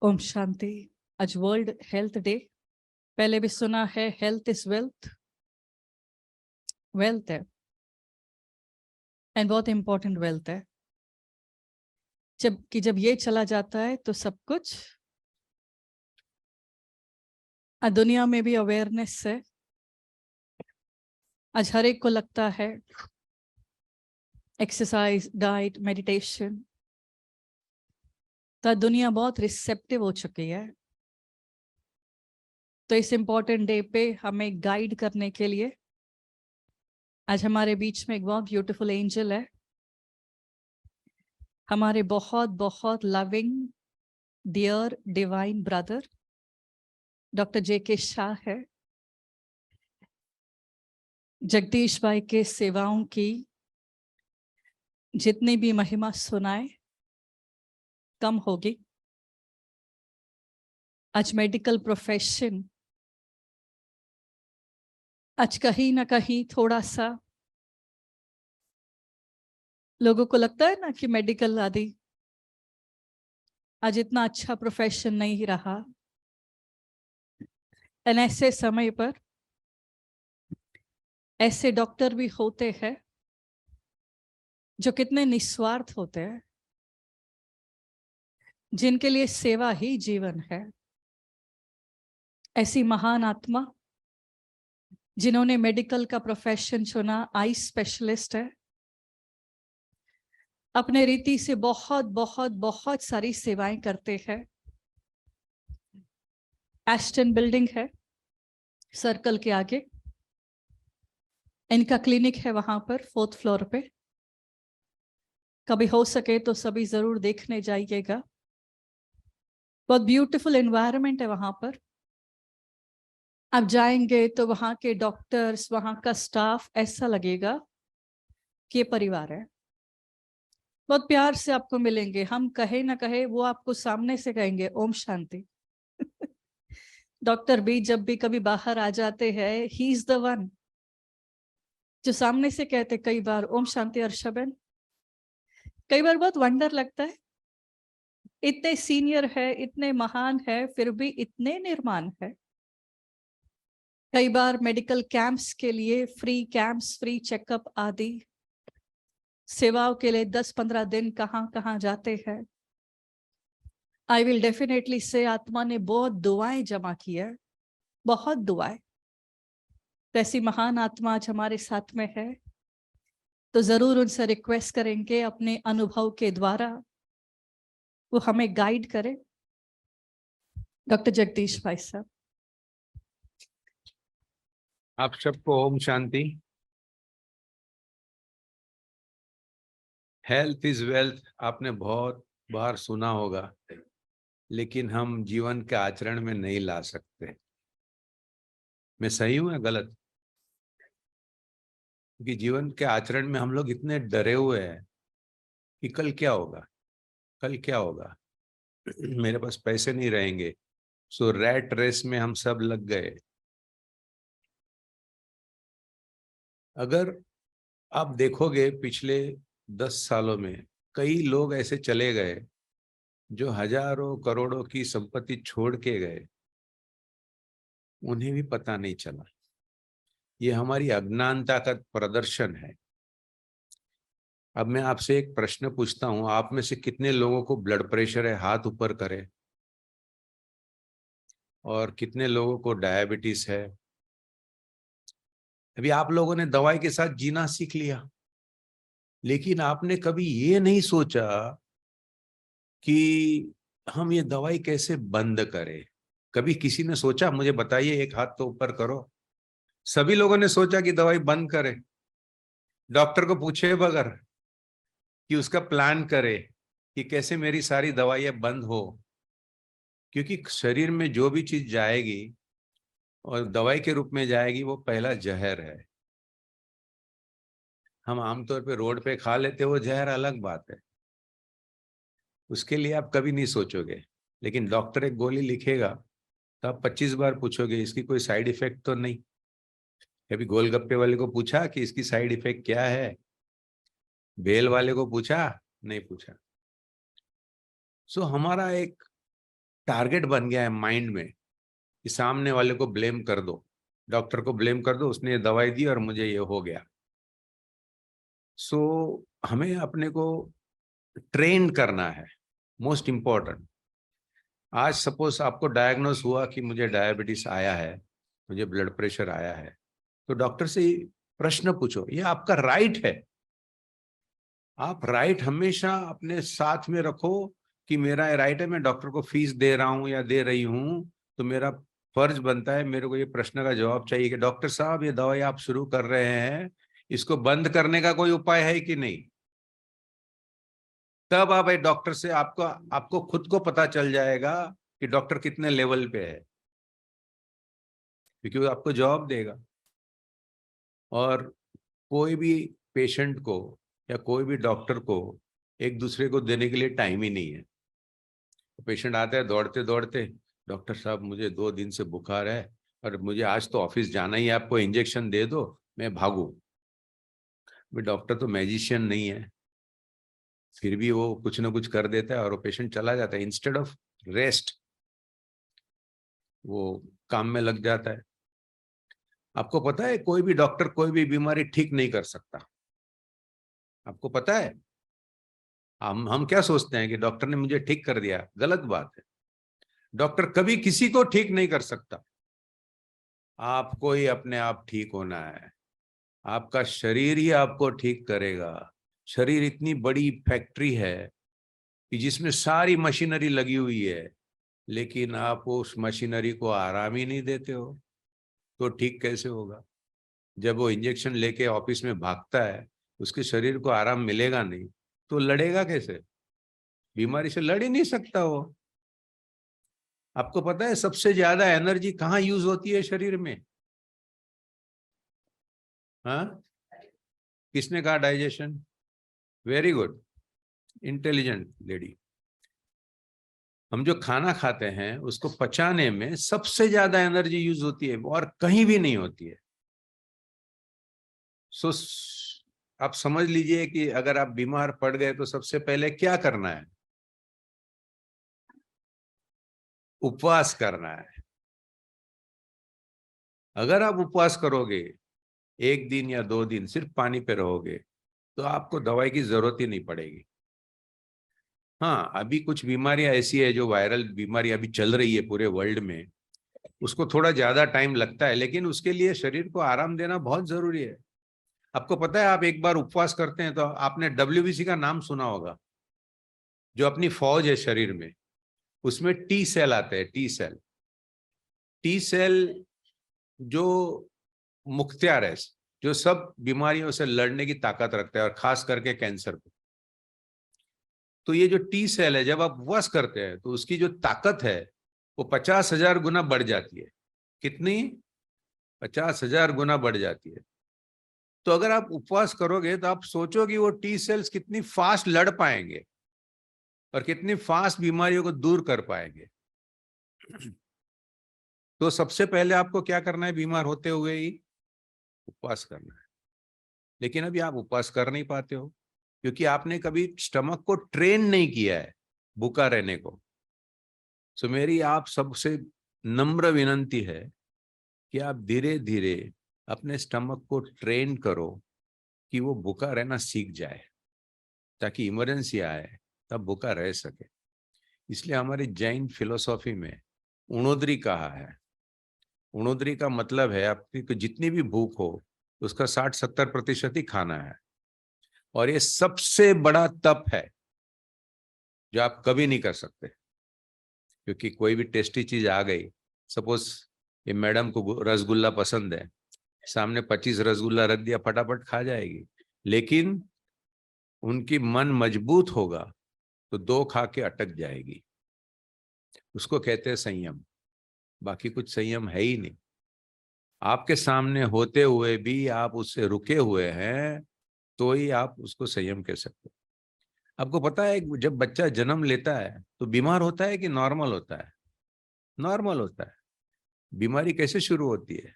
ओम शांति। आज world health day. पहले भी सुना है हेल्थ इज वेल्थ। वेल्थ है एंड बहुत इंपॉर्टेंट वेल्थ है। जब ये चला जाता है तो सब कुछ। दुनिया में भी अवेयरनेस है। आज हर एक को लगता है एक्सरसाइज, डाइट, मेडिटेशन, तो दुनिया बहुत रिसेप्टिव हो चुकी है। तो इस इंपॉर्टेंट डे पे हमें गाइड करने के लिए आज हमारे बीच में एक बहुत ब्यूटीफुल एंजल है। हमारे बहुत बहुत loving dear divine brother doctor J K. Shah है। जगदीश भाई के सेवाओं की जितनी भी महिमा सुनाए कम होगी। आज मेडिकल प्रोफेशन आज कहीं ना कहीं थोड़ा सा लोगों को लगता है ना कि मेडिकल आदि आज इतना अच्छा प्रोफेशन नहीं रहा। एंड ऐसे समय पर ऐसे डॉक्टर भी होते हैं जो कितने निस्वार्थ होते हैं, जिनके लिए सेवा ही जीवन है। ऐसी महान आत्मा जिन्होंने मेडिकल का प्रोफेशन चुना, आई स्पेशलिस्ट है। अपने रीति से बहुत बहुत बहुत सारी सेवाएं करते हैं। एस्टन बिल्डिंग है सर्कल के आगे, इनका क्लिनिक है वहां पर 4th फ्लोर पे। कभी हो सके तो सभी जरूर देखने जाइएगा। बहुत ब्यूटीफुल एनवायरनमेंट है वहां पर। आप जाएंगे तो वहां के डॉक्टर्स, वहां का स्टाफ ऐसा लगेगा कि ये परिवार है। बहुत प्यार से आपको मिलेंगे। हम कहे ना कहे वो आपको सामने से कहेंगे ओम शांति। डॉक्टर भी जब भी कभी बाहर आ जाते हैं, ही इज द वन जो सामने से कहते कई बार ओम शांति अर्षबेन। कई बार बहुत वंडर लगता है, इतने सीनियर है, इतने महान है, फिर भी इतने निर्माण है। कई बार मेडिकल कैंप्स के लिए फ्री कैंप्स, फ्री चेकअप आदि सेवाओं के लिए 10-15 दिन कहाँ कहाँ जाते हैं। आई विल डेफिनेटली से आत्मा ने बहुत दुआएं जमा की है, बहुत दुआएं। तो ऐसी महान आत्मा आज हमारे साथ में है, तो जरूर उनसे रिक्वेस्ट करेंगे अपने अनुभव के द्वारा वो हमें गाइड करें। डॉक्टर जगदीश भाई साहब। आप सबको Om Shanti. Health is wealth आपने बहुत बार सुना होगा, लेकिन हम जीवन के आचरण में नहीं ला सकते। मैं सही हूं या गलत? क्योंकि जीवन के आचरण में हम लोग इतने डरे हुए हैं कि कल क्या होगा, कल क्या होगा, मेरे पास पैसे नहीं रहेंगे। सो रैट रेस में हम सब लग गए। अगर आप देखोगे पिछले 10 सालों में कई लोग ऐसे चले गए जो हजारों करोड़ों की संपत्ति छोड़ के गए, उन्हें भी पता नहीं चला। ये हमारी अज्ञानता का प्रदर्शन है। अब मैं आपसे एक प्रश्न पूछता हूं, आप में से कितने लोगों को ब्लड प्रेशर है? हाथ ऊपर करें। और कितने लोगों को डायबिटीज है? अभी आप लोगों ने दवाई के साथ जीना सीख लिया, लेकिन आपने कभी ये नहीं सोचा कि हम ये दवाई कैसे बंद करें। कभी किसी ने सोचा? मुझे बताइए, एक हाथ तो ऊपर करो। सभी लोगों ने सोचा कि दवाई बंद करें। डॉक्टर को पूछे बगैर कि उसका प्लान करे कि कैसे मेरी सारी दवाइयां बंद हो। क्योंकि शरीर में जो भी चीज जाएगी और दवाई के रूप में जाएगी, वो पहला जहर है। हम आमतौर पे रोड पे खा लेते, वो जहर अलग बात है, उसके लिए आप कभी नहीं सोचोगे। लेकिन डॉक्टर एक गोली लिखेगा तो आप 25 बार पूछोगे इसकी कोई साइड इफेक्ट तो नहीं। कभी गोलगप्पे वाले को पूछा कि इसकी साइड इफेक्ट क्या है? बेल वाले को पूछा? नहीं पूछा। सो हमारा एक टारगेट बन गया है माइंड में कि सामने वाले को ब्लेम कर दो, डॉक्टर को ब्लेम कर दो, उसने ये दवाई दी और मुझे ये हो गया। सो हमें अपने को ट्रेन करना है, मोस्ट इम्पोर्टेंट। आज सपोज आपको डायग्नोस हुआ कि मुझे डायबिटीज आया है, मुझे ब्लड प्रेशर आया है, तो डॉक्टर से प्रश्न पूछो, ये आपका राइट है। आप राइट हमेशा अपने साथ में रखो कि मेरा राइट है, मैं डॉक्टर को फीस दे रहा हूं या दे रही हूं, तो मेरा फर्ज बनता है, मेरे को ये प्रश्न का जवाब चाहिए कि डॉक्टर साहब ये दवाई आप शुरू कर रहे हैं, इसको बंद करने का कोई उपाय है कि नहीं। तब आप एक डॉक्टर से आपको खुद को पता चल जाएगा कि डॉक्टर कितने लेवल पे है, क्योंकि वो आपको जवाब देगा। और कोई भी पेशेंट को या कोई भी डॉक्टर को एक दूसरे को देने के लिए टाइम ही नहीं है। तो पेशेंट आता है दौड़ते दौड़ते, डॉक्टर साहब मुझे 2 दिन से बुखार है और मुझे आज तो ऑफिस जाना ही है, आपको इंजेक्शन दे दो मैं भागूं। डॉक्टर तो मैजिशियन नहीं है, फिर भी वो कुछ ना कुछ कर देता है और वो पेशेंट चला जाता है। इंस्टेड ऑफ रेस्ट वो काम में लग जाता है। आपको पता है कोई भी डॉक्टर कोई भी बीमारी ठीक नहीं कर सकता, आपको पता है। हम क्या सोचते हैं कि डॉक्टर ने मुझे ठीक कर दिया, गलत बात है। डॉक्टर कभी किसी को ठीक नहीं कर सकता, आपको ही अपने आप ठीक होना है। आपका शरीर ही आपको ठीक करेगा। शरीर इतनी बड़ी फैक्ट्री है कि जिसमें सारी मशीनरी लगी हुई है, लेकिन आप उस मशीनरी को आराम ही नहीं देते हो, तो ठीक कैसे होगा। जब वो इंजेक्शन लेके ऑफिस में भागता है, उसके शरीर को आराम मिलेगा नहीं, तो लड़ेगा कैसे, बीमारी से लड़ ही नहीं सकता वो। आपको पता है सबसे ज्यादा एनर्जी कहाँ यूज होती है शरीर में? हाँ, किसने कहा digestion? Very good, intelligent lady. हम जो खाना खाते हैं उसको पचाने में सबसे ज्यादा एनर्जी यूज होती है और कहीं भी नहीं होती है। सो आप समझ लीजिए कि अगर आप बीमार पड़ गए तो सबसे पहले क्या करना है? उपवास करना है। अगर आप उपवास करोगे 1 दिन या 2 दिन सिर्फ पानी पे रहोगे, तो आपको दवाई की जरूरत ही नहीं पड़ेगी। हाँ, अभी कुछ बीमारियां ऐसी है जो वायरल बीमारी अभी चल रही है पूरे वर्ल्ड में, उसको थोड़ा ज्यादा टाइम लगता है, लेकिन उसके लिए शरीर को आराम देना बहुत जरूरी है। आपको पता है, आप एक बार उपवास करते हैं तो आपने WBC का नाम सुना होगा, जो अपनी फौज है शरीर में, उसमें टी सेल आते हैं। टी सेल, टी सेल जो मुख्तियार है, जो सब बीमारियों से लड़ने की ताकत रखता है और खास करके कैंसर को। तो ये जो टी सेल है, जब आप उपवास करते हैं तो उसकी जो ताकत है वो 50,000 गुना बढ़ जाती है। कितनी? 50,000 गुना बढ़ जाती है। तो अगर आप उपवास करोगे तो आप सोचो कि वो टी सेल्स कितनी फास्ट लड़ पाएंगे और कितनी फास्ट बीमारियों को दूर कर पाएंगे। तो सबसे पहले आपको क्या करना है बीमार होते हुए ही? उपवास करना है। लेकिन अभी आप उपवास कर नहीं पाते हो क्योंकि आपने कभी स्टमक को ट्रेन नहीं किया है भूखा रहने को। सो मेरी आप सबसे नम्र विनंती है कि आप धीरे धीरे अपने स्टमक को ट्रेन करो कि वो भूखा रहना सीख जाए, ताकि इमरजेंसी आए तब भूखा रह सके। इसलिए हमारी जैन फिलोसॉफी में उणोदरी कहा है। उणोदरी का मतलब है आपकी जितनी भी भूख हो उसका 60-70% ही खाना है। और ये सबसे बड़ा तप है जो आप कभी नहीं कर सकते, क्योंकि कोई भी टेस्टी चीज आ गई, सपोज ये मैडम को रसगुल्ला पसंद है, सामने 25 रसगुल्ला रख दिया, फटाफट खा जाएगी। लेकिन उनकी मन मजबूत होगा तो 2 खा के अटक जाएगी। उसको कहते हैं संयम। बाकी कुछ संयम है ही नहीं। आपके सामने होते हुए भी आप उससे रुके हुए हैं तो ही आप उसको संयम कह सकते हैं। आपको पता है जब बच्चा जन्म लेता है तो बीमार होता है कि नॉर्मल होता है? नॉर्मल होता है। बीमारी कैसे शुरू होती है?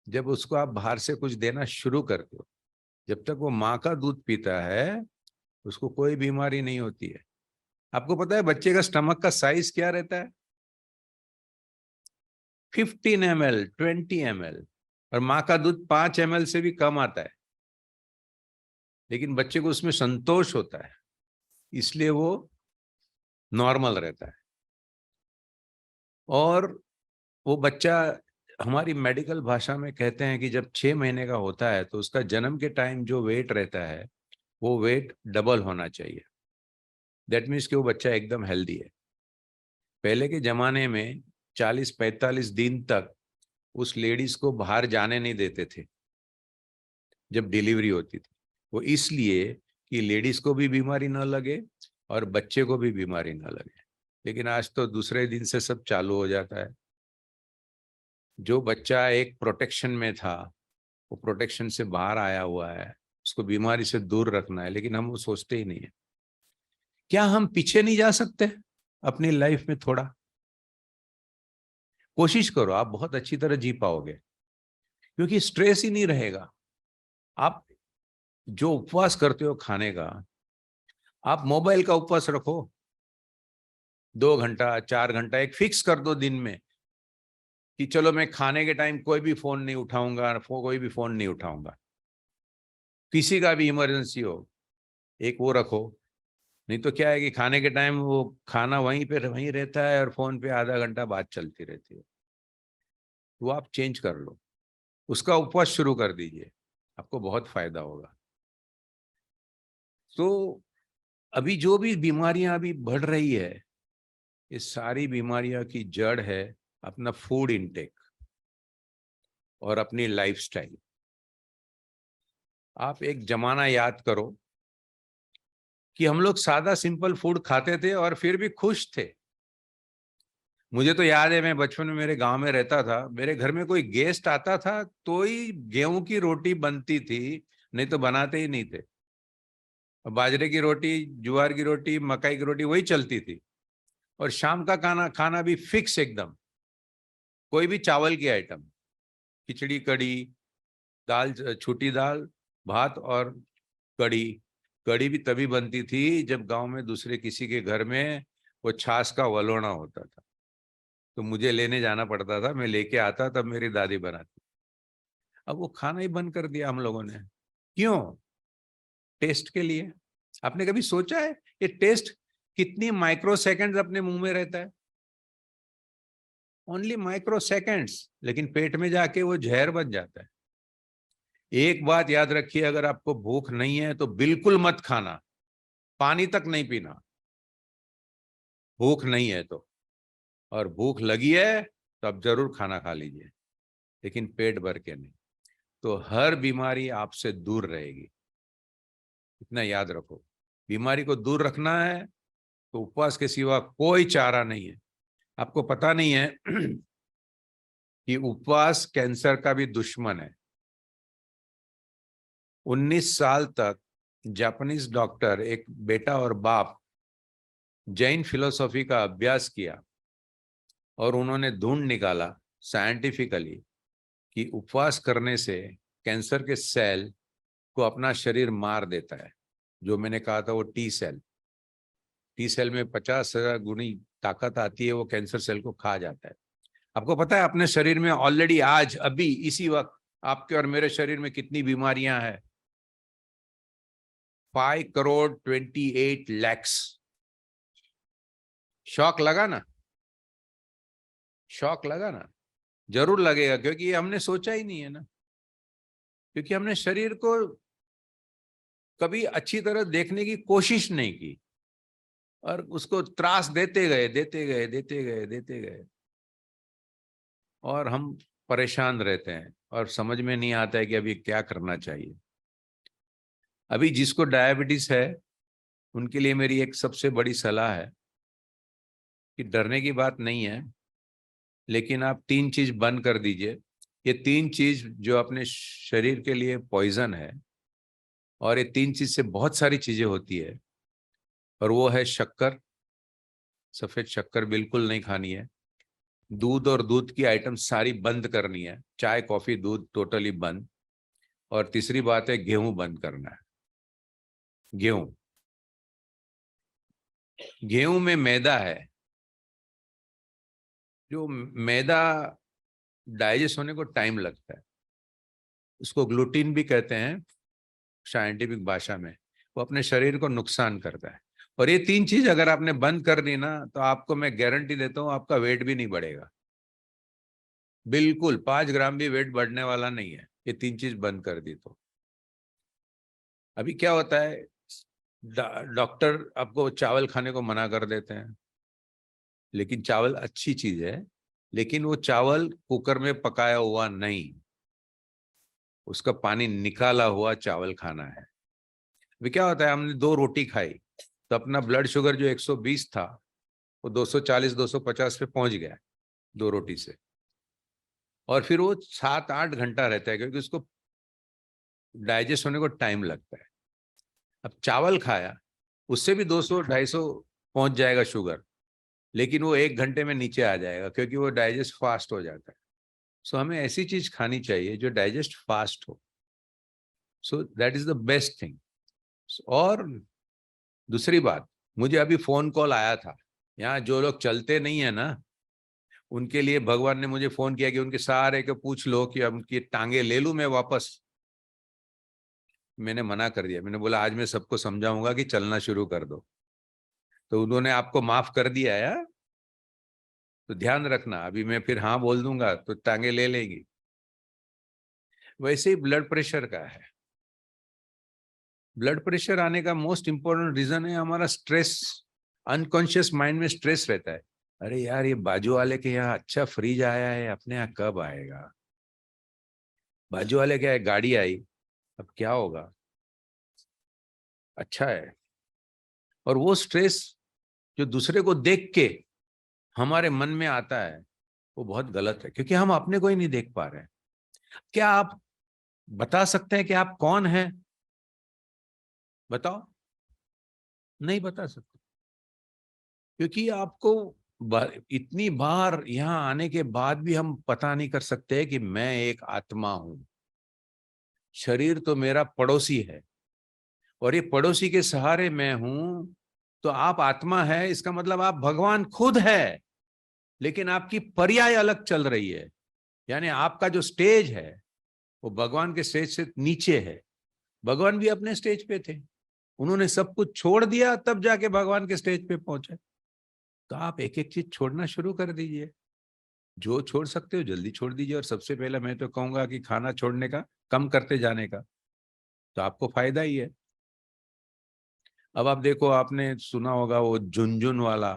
जब उसको आप बाहर से कुछ देना शुरू करते हो। जब तक वो माँ का दूध पीता है उसको कोई बीमारी नहीं होती है। आपको पता है बच्चे का स्टमक का साइज क्या रहता है? 15 ml, 20 ml, और माँ का दूध 5 ml से भी कम आता है, लेकिन बच्चे को उसमें संतोष होता है, इसलिए वो नॉर्मल रहता है। और वो बच्चा, हमारी मेडिकल भाषा में कहते हैं कि जब 6 महीने का होता है तो उसका जन्म के टाइम जो वेट रहता है वो वेट डबल होना चाहिए। दैट मीन्स कि वो बच्चा एकदम हेल्दी है। पहले के जमाने में 40-45 दिन तक उस लेडीज को बाहर जाने नहीं देते थे जब डिलीवरी होती थी, वो इसलिए कि लेडीज को भी बीमारी ना लगे और बच्चे को भी बीमारी ना लगे। लेकिन आज तो दूसरे दिन से सब चालू हो जाता है। जो बच्चा एक प्रोटेक्शन में था वो प्रोटेक्शन से बाहर आया हुआ है, उसको बीमारी से दूर रखना है, लेकिन हम वो सोचते ही नहीं है। क्या हम पीछे नहीं जा सकते अपनी लाइफ में? थोड़ा कोशिश करो, आप बहुत अच्छी तरह जी पाओगे, क्योंकि स्ट्रेस ही नहीं रहेगा। आप जो उपवास करते हो खाने का, आप मोबाइल का उपवास रखो, 2 घंटा 4 घंटा एक फिक्स कर दो दिन में कि चलो मैं खाने के टाइम कोई भी फोन नहीं उठाऊंगा, कोई भी फोन नहीं उठाऊंगा। किसी का भी इमरजेंसी हो, एक वो रखो। नहीं तो क्या है कि खाने के टाइम वो खाना वहीं पे वहीं रहता है और फोन पे आधा घंटा बात चलती रहती है। वो आप चेंज कर लो, उसका उपवास शुरू कर दीजिए, आपको बहुत फायदा होगा। तो अभी जो भी बीमारियां अभी बढ़ रही है, ये सारी बीमारियां की जड़ है अपना फूड इनटेक और अपनी लाइफस्टाइल। आप एक जमाना याद करो कि हम लोग सादा सिंपल फूड खाते थे और फिर भी खुश थे। मुझे तो याद है, मैं बचपन में मेरे गांव में रहता था, मेरे घर में कोई गेस्ट आता था तो ही गेहूं की रोटी बनती थी, नहीं तो बनाते ही नहीं थे। बाजरे की रोटी, ज्वार की रोटी, मकई की रोटी वही चलती थी। और शाम का खाना खाना भी फिक्स एकदम, कोई भी चावल की आइटम, खिचड़ी कड़ी, दाल, छोटी दाल, भात और कड़ी। कड़ी भी तभी बनती थी जब गांव में दूसरे किसी के घर में वो छाछ का वलोना होता था, तो मुझे लेने जाना पड़ता था, मैं लेके आता तब मेरी दादी बनाती। अब वो खाना ही बंद कर दिया हम लोगों ने। क्यों? टेस्ट के लिए। आपने कभी सोचा है ये टेस्ट कितनी माइक्रो सेकेंड्स अपने मुंह में रहता है? ओनली माइक्रो सेकेंड्स, लेकिन पेट में जाके वो जहर बन जाता है। एक बात याद रखिए, अगर आपको भूख नहीं है तो बिल्कुल मत खाना, पानी तक नहीं पीना, भूख नहीं है तो। और भूख लगी है तो आप जरूर खाना खा लीजिए, लेकिन पेट भर के नहीं। तो हर बीमारी आपसे दूर रहेगी, इतना याद रखो। बीमारी को दूर रखना है तो उपवास के सिवा कोई चारा नहीं है। आपको पता नहीं है कि उपवास कैंसर का भी दुश्मन है। 19 साल तक जापानीज डॉक्टर, एक बेटा और बाप, जैन फिलोसॉफी का अभ्यास किया और उन्होंने ढूंढ निकाला साइंटिफिकली कि उपवास करने से कैंसर के सेल को अपना शरीर मार देता है। जो मैंने कहा था वो टी सेल में 50,000 गुनी ताकत आती है, वो कैंसर सेल को खा जाता है। आपको पता है अपने शरीर में ऑलरेडी आज अभी इसी वक्त आपके और मेरे शरीर में कितनी बीमारियां हैं? 5 करोड़ 28 लाख। शौक लगा ना? शौक लगा ना? जरूर लगेगा, क्योंकि ये हमने सोचा ही नहीं है ना, क्योंकि हमने शरीर को कभी अच्छी तरह देखने की कोशिश नहीं की और उसको त्रास देते गए देते गए देते गए देते गए, और हम परेशान रहते हैं और समझ में नहीं आता है कि अभी क्या करना चाहिए। अभी जिसको डायबिटीज है उनके लिए मेरी एक सबसे बड़ी सलाह है कि डरने की बात नहीं है, लेकिन आप 3 चीज बंद कर दीजिए। ये 3 चीज जो अपने शरीर के लिए पॉइजन है, और ये 3 चीज से बहुत सारी चीजें होती है, और वो है शक्कर, सफेद शक्कर बिल्कुल नहीं खानी है। दूध और दूध की आइटम सारी बंद करनी है, चाय कॉफी दूध टोटली बंद। और तीसरी बात है गेहूं बंद करना है। गेहूं, गेहूं में मैदा है। जो मैदा डाइजेस्ट होने को टाइम लगता है। उसको ग्लूटीन भी कहते हैं साइंटिफिक भाषा में। वो अपने शरीर को नुकसान करता है। और ये 3 चीज अगर आपने बंद कर दी ना, तो आपको मैं गारंटी देता हूँ आपका वेट भी नहीं बढ़ेगा। बिल्कुल 5 ग्राम भी वेट बढ़ने वाला नहीं है, ये 3 चीज बंद कर दी तो। अभी क्या होता है, डॉक्टर आपको चावल खाने को मना कर देते हैं, लेकिन चावल अच्छी चीज है, लेकिन वो चावल कुकर में पकाया हुआ नहीं, उसका पानी निकाला हुआ चावल खाना है। अभी क्या होता है, हमने 2 रोटी खाई तो अपना ब्लड शुगर जो 120 था वो 240 250 पे पहुंच गया 2 रोटी से। और फिर वो 7-8 घंटा रहता है, क्योंकि उसको डाइजेस्ट होने को टाइम लगता है। अब चावल खाया, उससे भी 200-250 पहुंच जाएगा शुगर, लेकिन वो 1 घंटे में नीचे आ जाएगा, क्योंकि वो डाइजेस्ट फास्ट हो जाता है। सो हमें ऐसी चीज खानी चाहिए जो डाइजेस्ट फास्ट हो। So that is the best thing. और दूसरी बात, मुझे अभी फोन कॉल आया था, यहाँ जो लोग चलते नहीं है ना, उनके लिए भगवान ने मुझे फोन किया कि उनके सारे को पूछ लो कि उनकी टांगे ले लूं मैं वापस। मैंने मना कर दिया, मैंने बोला आज मैं सबको समझाऊंगा कि चलना शुरू कर दो। तो उन्होंने आपको माफ कर दिया है, तो ध्यान रखना, अभी मैं फिर हाँ बोल दूंगा तो टांगे ले लेंगी। वैसे ही ब्लड प्रेशर का है। ब्लड प्रेशर आने का मोस्ट इंपॉर्टेंट रीजन है हमारा स्ट्रेस। अनकॉन्शियस माइंड में स्ट्रेस रहता है। अरे यार, ये बाजू वाले के यहाँ अच्छा फ्रिज आया है, अपने यहाँ कब आएगा? बाजू वाले क्या है, गाड़ी आई, अब क्या होगा? अच्छा है। और वो स्ट्रेस जो दूसरे को देख के हमारे मन में आता है, वो बहुत गलत है, क्योंकि हम अपने को ही नहीं देख पा रहे हैं। क्या आप बता सकते हैं कि आप कौन हैं? बताओ। नहीं बता सकते, क्योंकि आपको इतनी बार यहाँ आने के बाद भी हम पता नहीं कर सकते कि मैं एक आत्मा हूं। शरीर तो मेरा पड़ोसी है, और ये पड़ोसी के सहारे मैं हूं। तो आप आत्मा है, इसका मतलब आप भगवान खुद है, लेकिन आपकी पर्याय अलग चल रही है। यानी आपका जो स्टेज है वो भगवान के स्टेज से नीचे है। भगवान भी अपने स्टेज पे थे, उन्होंने सब कुछ छोड़ दिया तब जाके भगवान के स्टेज पे पहुंचे। तो आप एक एक चीज छोड़ना शुरू कर दीजिए। जो छोड़ सकते हो जल्दी छोड़ दीजिए। और सबसे पहले मैं तो कहूंगा कि खाना छोड़ने का, कम करते जाने का, तो आपको फायदा ही है। अब आप देखो, आपने सुना होगा वो झुनझुन वाला,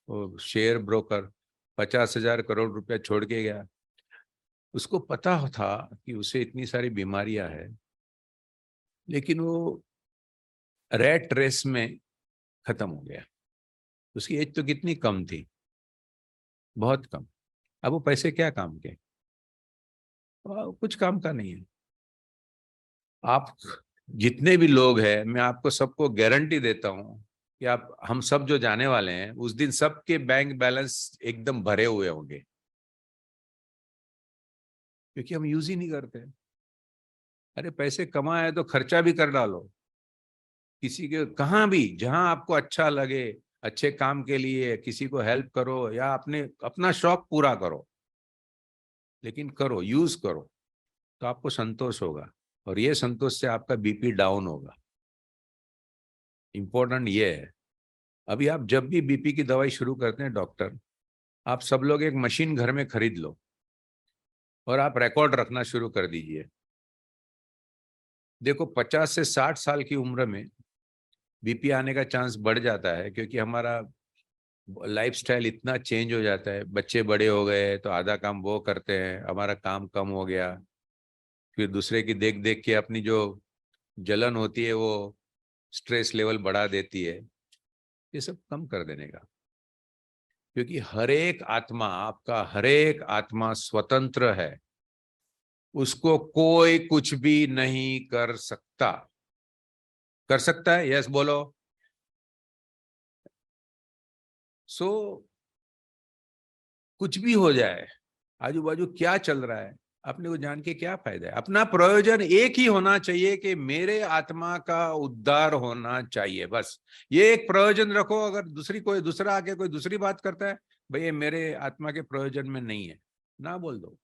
वो शेयर ब्रोकर 50,000 करोड़ रुपया छोड़ के गया। उसको पता था कि उसे इतनी सारी बीमारियां हैं, लेकिन वो रैट रेस में खत्म हो गया। उसकी एज तो कितनी कम थी, बहुत कम। अब वो पैसे क्या काम के? कुछ काम का नहीं है। आप जितने भी लोग हैं, मैं आपको सबको गारंटी देता हूं कि आप, हम सब जो जाने वाले हैं उस दिन सबके बैंक बैलेंस एकदम भरे हुए होंगे, क्योंकि हम यूज ही नहीं करते। अरे पैसे कमाए तो खर्चा भी कर डालो, किसी के कहाँ भी जहां आपको अच्छा लगे, अच्छे काम के लिए किसी को हेल्प करो या अपने अपना शौक पूरा करो, लेकिन करो, यूज करो, तो आपको संतोष होगा। और ये संतोष से आपका बीपी डाउन होगा। इंपॉर्टेंट ये है। अभी आप जब भी बीपी की दवाई शुरू करते हैं डॉक्टर, आप सब लोग एक मशीन घर में खरीद लो और आप रिकॉर्ड रखना शुरू कर दीजिए। देखो 50 से 60 साल की उम्र में बीपी आने का चांस बढ़ जाता है, क्योंकि हमारा लाइफस्टाइल इतना चेंज हो जाता है। बच्चे बड़े हो गए तो आधा काम वो करते हैं, हमारा काम कम हो गया। फिर दूसरे की देख देख के अपनी जो जलन होती है वो स्ट्रेस लेवल बढ़ा देती है। ये सब कम कर देने का, क्योंकि हर एक आत्मा, आपका हर एक आत्मा स्वतंत्र है, उसको कोई कुछ भी नहीं कर सकता। कर सकता है? यस बोलो। सो कुछ भी हो जाए, आजू बाजू क्या चल रहा है, अपने को जान के क्या फायदा है? अपना प्रयोजन एक ही होना चाहिए कि मेरे आत्मा का उद्धार होना चाहिए, बस। ये एक प्रयोजन रखो। अगर कोई दूसरा आके कोई दूसरी बात करता है, भाई ये मेरे आत्मा के प्रयोजन में नहीं है, ना बोल दो,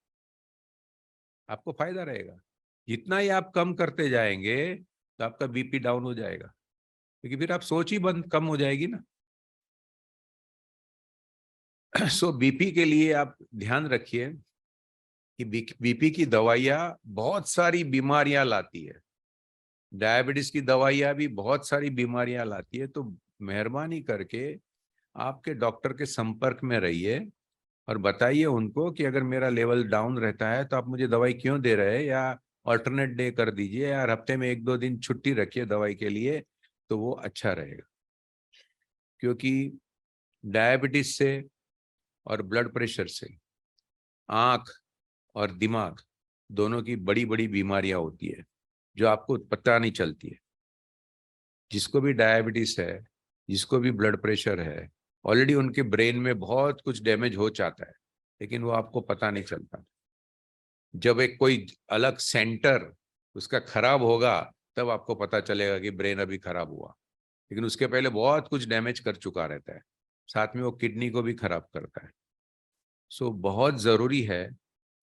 आपको फायदा रहेगा। जितना ही आप कम करते जाएंगे तो आपका बीपी डाउन हो जाएगा, क्योंकि फिर आप सोच ही बंद कम हो जाएगी ना। सो बीपी के लिए आप ध्यान रखिए कि बीपी की दवाइयाँ बहुत सारी बीमारियां लाती है, डायबिटीज की दवाइयाँ भी बहुत सारी बीमारियां लाती है। तो मेहरबानी करके आपके डॉक्टर के संपर्क में रहिए और बताइए उनको कि अगर मेरा लेवल डाउन रहता है तो आप मुझे दवाई क्यों दे रहे हैं, या ऑल्टरनेट डे कर दीजिए, या हफ्ते में 1-2 दिन छुट्टी रखिए दवाई के लिए, तो वो अच्छा रहेगा। क्योंकि डायबिटीज से और ब्लड प्रेशर से आंख और दिमाग दोनों की बड़ी बड़ी बीमारियां होती है, जो आपको पता नहीं चलती है। जिसको भी डायबिटीज है, जिसको भी ब्लड प्रेशर है, ऑलरेडी उनके ब्रेन में बहुत कुछ डैमेज हो जाता है, लेकिन वो आपको पता नहीं चलता। जब एक कोई अलग सेंटर उसका खराब होगा तब आपको पता चलेगा कि ब्रेन अभी खराब हुआ, लेकिन उसके पहले बहुत कुछ डैमेज कर चुका रहता है, साथ में वो किडनी को भी खराब करता है। सो बहुत ज़रूरी है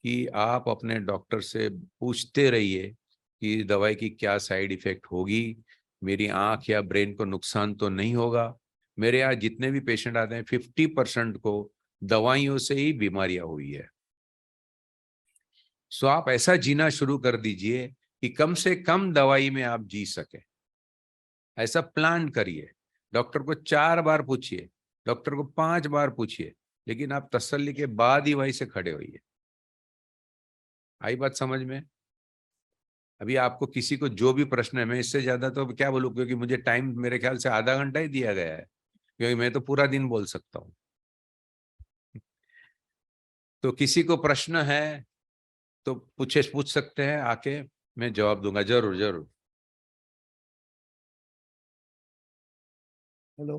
कि आप अपने डॉक्टर से पूछते रहिए कि दवाई की क्या साइड इफ़ेक्ट होगी, मेरी आँख या ब्रेन को नुकसान तो नहीं होगा। मेरे यहाँ जितने भी पेशेंट आते हैं 50% को दवाइयों से ही बीमारियां हुई है। सो आप ऐसा जीना शुरू कर दीजिए कि कम से कम दवाई में आप जी सके। ऐसा प्लान करिए। डॉक्टर को 4 बार पूछिए, डॉक्टर को 5 बार पूछिए, लेकिन आप तसल्ली के बाद ही वहीं से खड़े होइए। आई बात समझ में? अभी आपको किसी को जो भी प्रश्न है, मैं इससे ज्यादा तो क्या बोलूं, क्योंकि मुझे टाइम मेरे ख्याल से आधा घंटा ही दिया गया है, क्योंकि मैं तो पूरा दिन बोल सकता हूँ। तो किसी को प्रश्न है तो पूछ सकते हैं आके, मैं जवाब दूंगा जरूर जरूर। हेलो।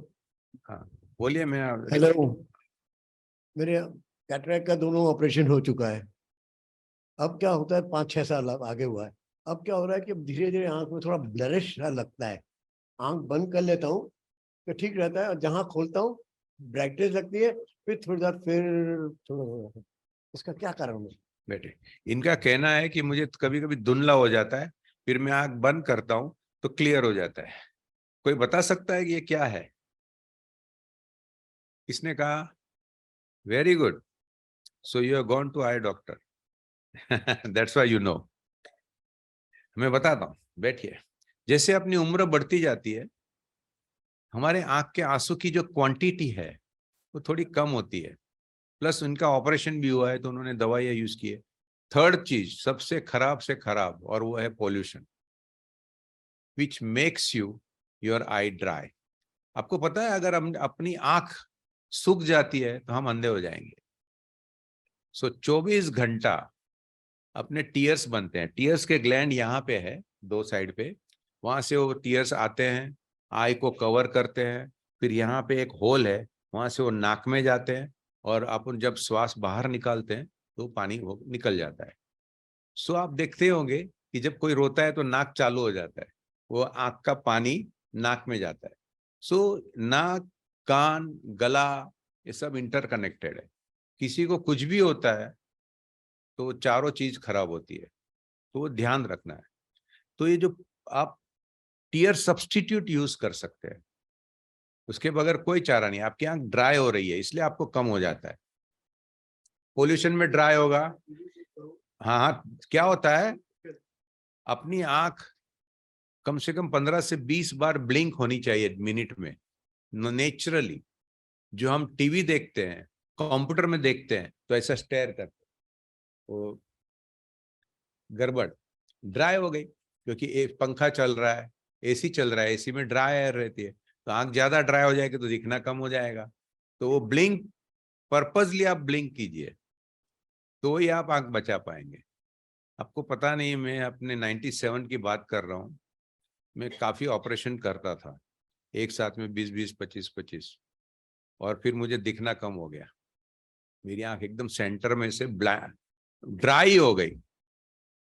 हाँ बोलिए। मैं हेलो। मेरे कैटरेक्ट का दोनों ऑपरेशन हो चुका है। अब क्या होता है, 5-6 साल अब आगे हुआ है। अब क्या हो रहा है कि धीरे धीरे आंख में थोड़ा ब्लरिश सा लगता है। आंख बंद कर लेता हूँ तो ठीक रहता है, और जहाँ खोलता हूँ ब्राइटनेस लगती है, फिर थोड़ी देर फिर थोड़ा। इसका क्या कारण है? बेटे, इनका कहना है कि मुझे कभी कभी धुंधला हो जाता है, फिर मैं आंख बंद करता हूं तो क्लियर हो जाता है। कोई बता सकता है कि ये क्या है? किसने कहा? Very good. So you have gone to eye doctor. That's why you know. मैं बताता हूँ, बैठिए। जैसे अपनी उम्र बढ़ती जाती है, हमारे आंख के आंसू की जो क्वांटिटी है वो थोड़ी कम होती है। प्लस उनका ऑपरेशन भी हुआ है तो उन्होंने दवाइयां यूज की है। थर्ड चीज सबसे खराब से खराब, और वो है pollution, which makes your I dry. आपको पता है अगर हम अपनी आंख सूख जाती है तो हम अंधे हो जाएंगे। सो 24 घंटा अपने टीयर्स बनते हैं। टीयर्स के ग्लैंड यहाँ पे है, 2 साइड पे। वहां से वो टीयर्स आते हैं, आई को कवर करते हैं, फिर यहाँ पे एक होल है, वहां से वो नाक में जाते हैं, और अपन जब श्वास बाहर निकालते हैं तो पानी वो निकल जाता है। सो आप देखते होंगे कि जब कोई रोता है तो नाक चालू हो जाता है, वो आंख का पानी नाक में जाता है। सो नाक, कान, गला, ये सब इंटरकनेक्टेड है। किसी को कुछ भी होता है तो चारों चीज खराब होती है, तो वो ध्यान रखना है। तो ये जो आप टीयर सब्स्टिट्यूट यूज कर सकते हैं, उसके बगैर कोई चारा नहीं। आपकी आंख ड्राई हो रही है इसलिए आपको कम हो जाता है, पोल्यूशन में ड्राई होगा। हाँ हाँ, क्या होता है, अपनी आंख कम से कम 15 से 20 बार ब्लिंक होनी चाहिए मिनट में, नेचुरली। जो हम टीवी देखते हैं, कंप्यूटर में देखते हैं तो ऐसा स्टेयर करते हैं, वो गड़बड़, ड्राई हो गई। क्योंकि एक पंखा चल रहा है, एसी चल रहा है, एसी में ड्राई एयर रहती है, तो आंख ज्यादा ड्राई हो जाएगी तो दिखना कम हो जाएगा। तो वो ब्लिंक, पर्पजली आप ब्लिंक कीजिए तो ही आप आंख बचा पाएंगे। आपको पता नहीं, मैं अपने 97 की बात कर रहा हूँ। मैं काफी ऑपरेशन करता था, एक साथ में 20-20, 25-25, और फिर मुझे दिखना कम हो गया। मेरी आंख एकदम सेंटर में से ब्लैक ड्राई हो गई।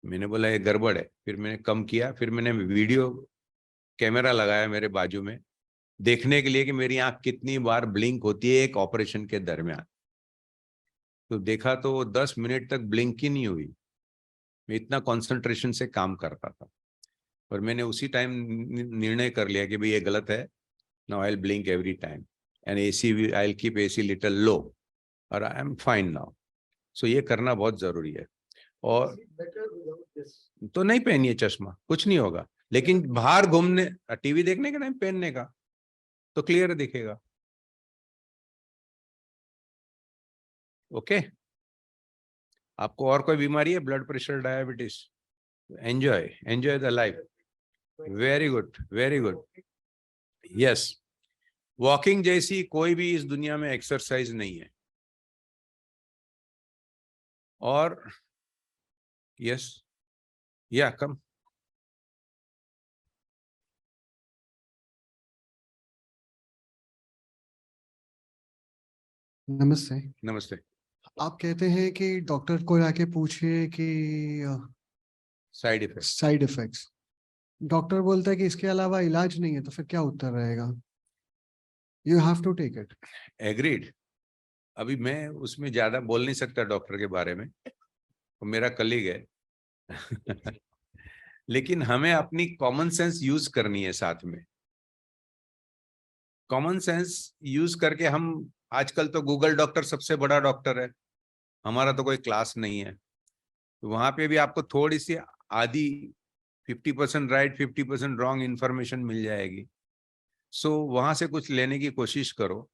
मैंने बोला ये गड़बड़ है, फिर मैंने कम किया, फिर मैंने वीडियो कैमरा लगाया मेरे बाजू में, देखने के लिए कि मेरी आंख कितनी बार ब्लिंक होती है एक ऑपरेशन के दरमियान। तो देखा तो वो 10 मिनट तक ब्लिंक ही नहीं हुई। मैं इतना कंसंट्रेशन से काम करता था, और मैंने उसी टाइम निर्णय कर लिया कि भाई ये गलत है। Now I will blink every time and AC I will keep AC little low, और I am fine now. So ये करना बहुत जरूरी है। और तो नहीं पहनिए चश्मा, कुछ नहीं होगा, लेकिन बाहर घूमने टीवी देखने के टाइम पहनने का तो क्लियर दिखेगा। ओके आपको और कोई बीमारी है? Blood pressure, diabetes? Enjoy enjoy the life. Very good, very good. Yes, walking जैसी कोई भी इस दुनिया में एक्सरसाइज नहीं है। और यस, या कम। नमस्ते। नमस्ते। आप कहते हैं कि डॉक्टर को आके पूछिए कि side effect. Side effects, doctor बोलता है कि इसके अलावा इलाज नहीं है, तो फिर क्या उत्तर रहेगा? You have to take it. Agreed. अभी मैं उसमें ज्यादा बोल नहीं सकता डॉक्टर के बारे में, वो मेरा कलीग है। लेकिन हमें अपनी कॉमन सेंस यूज करनी है साथ में। कॉमन सेंस यूज करके हम, आजकल तो गूगल डॉक्टर सबसे बड़ा डॉक्टर है, हमारा तो कोई क्लास नहीं है, तो वहां पे भी आपको थोड़ी सी आधी 50% राइट 50% रॉन्ग इंफॉर्मेशन मिल जाएगी। सो वहां से कुछ लेने की कोशिश करो।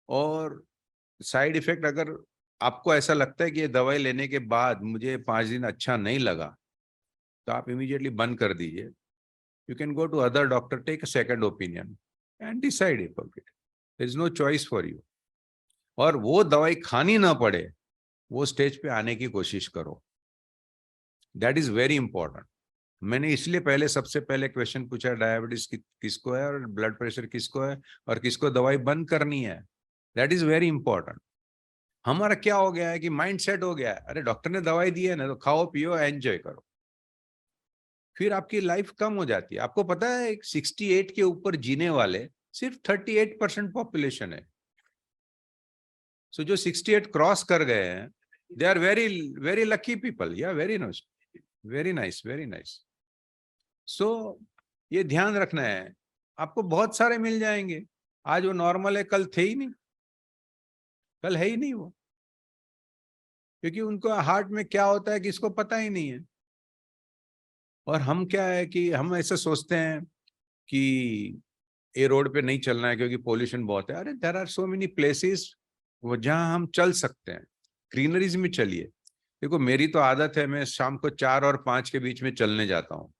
और साइड इफेक्ट, अगर आपको ऐसा लगता है कि ये दवाई लेने के बाद मुझे 5 दिन अच्छा नहीं लगा, तो आप इमीडिएटली बंद कर दीजिए। You can go to other doctor, take a second opinion and decide about it. There is no choice for you. और वो दवाई खानी ना पड़े, वो स्टेज पे आने की कोशिश करो। That is very important. मैंने इसलिए पहले सबसे पहले क्वेश्चन पूछा, डायबिटीज किसको है और ब्लड प्रेशर किसको है और किसको दवाई बंद करनी है। That is very important. हमारा क्या हो गया है कि माइंड सेट हो गया है, अरे डॉक्टर ने दवाई दी है ना, तो खाओ पियो एंजॉय करो। फिर आपकी लाइफ कम हो जाती है। आपको पता है 68 के ऊपर जीने वाले सिर्फ 38% पॉपुलेशन है। सो जो 68 क्रॉस कर गए हैं, they are very very lucky people. या very nice, very nice, very nice. So ये ध्यान रखना है। आपको बहुत सारे मिल जाएंगे। आज वो नॉर्मल है, कल थे ही नहीं, कल है ही नहीं वो, क्योंकि उनको हार्ट में क्या होता है किसको पता ही नहीं है। और हम क्या है कि हम ऐसे सोचते हैं कि ये रोड पे नहीं चलना है क्योंकि पोल्यूशन बहुत है। अरे there are so many places वो जहां हम चल सकते हैं, ग्रीनरीज में चलिए। देखो मेरी तो आदत है, मैं शाम को 4 और 5 के बीच में चलने जाता हूँ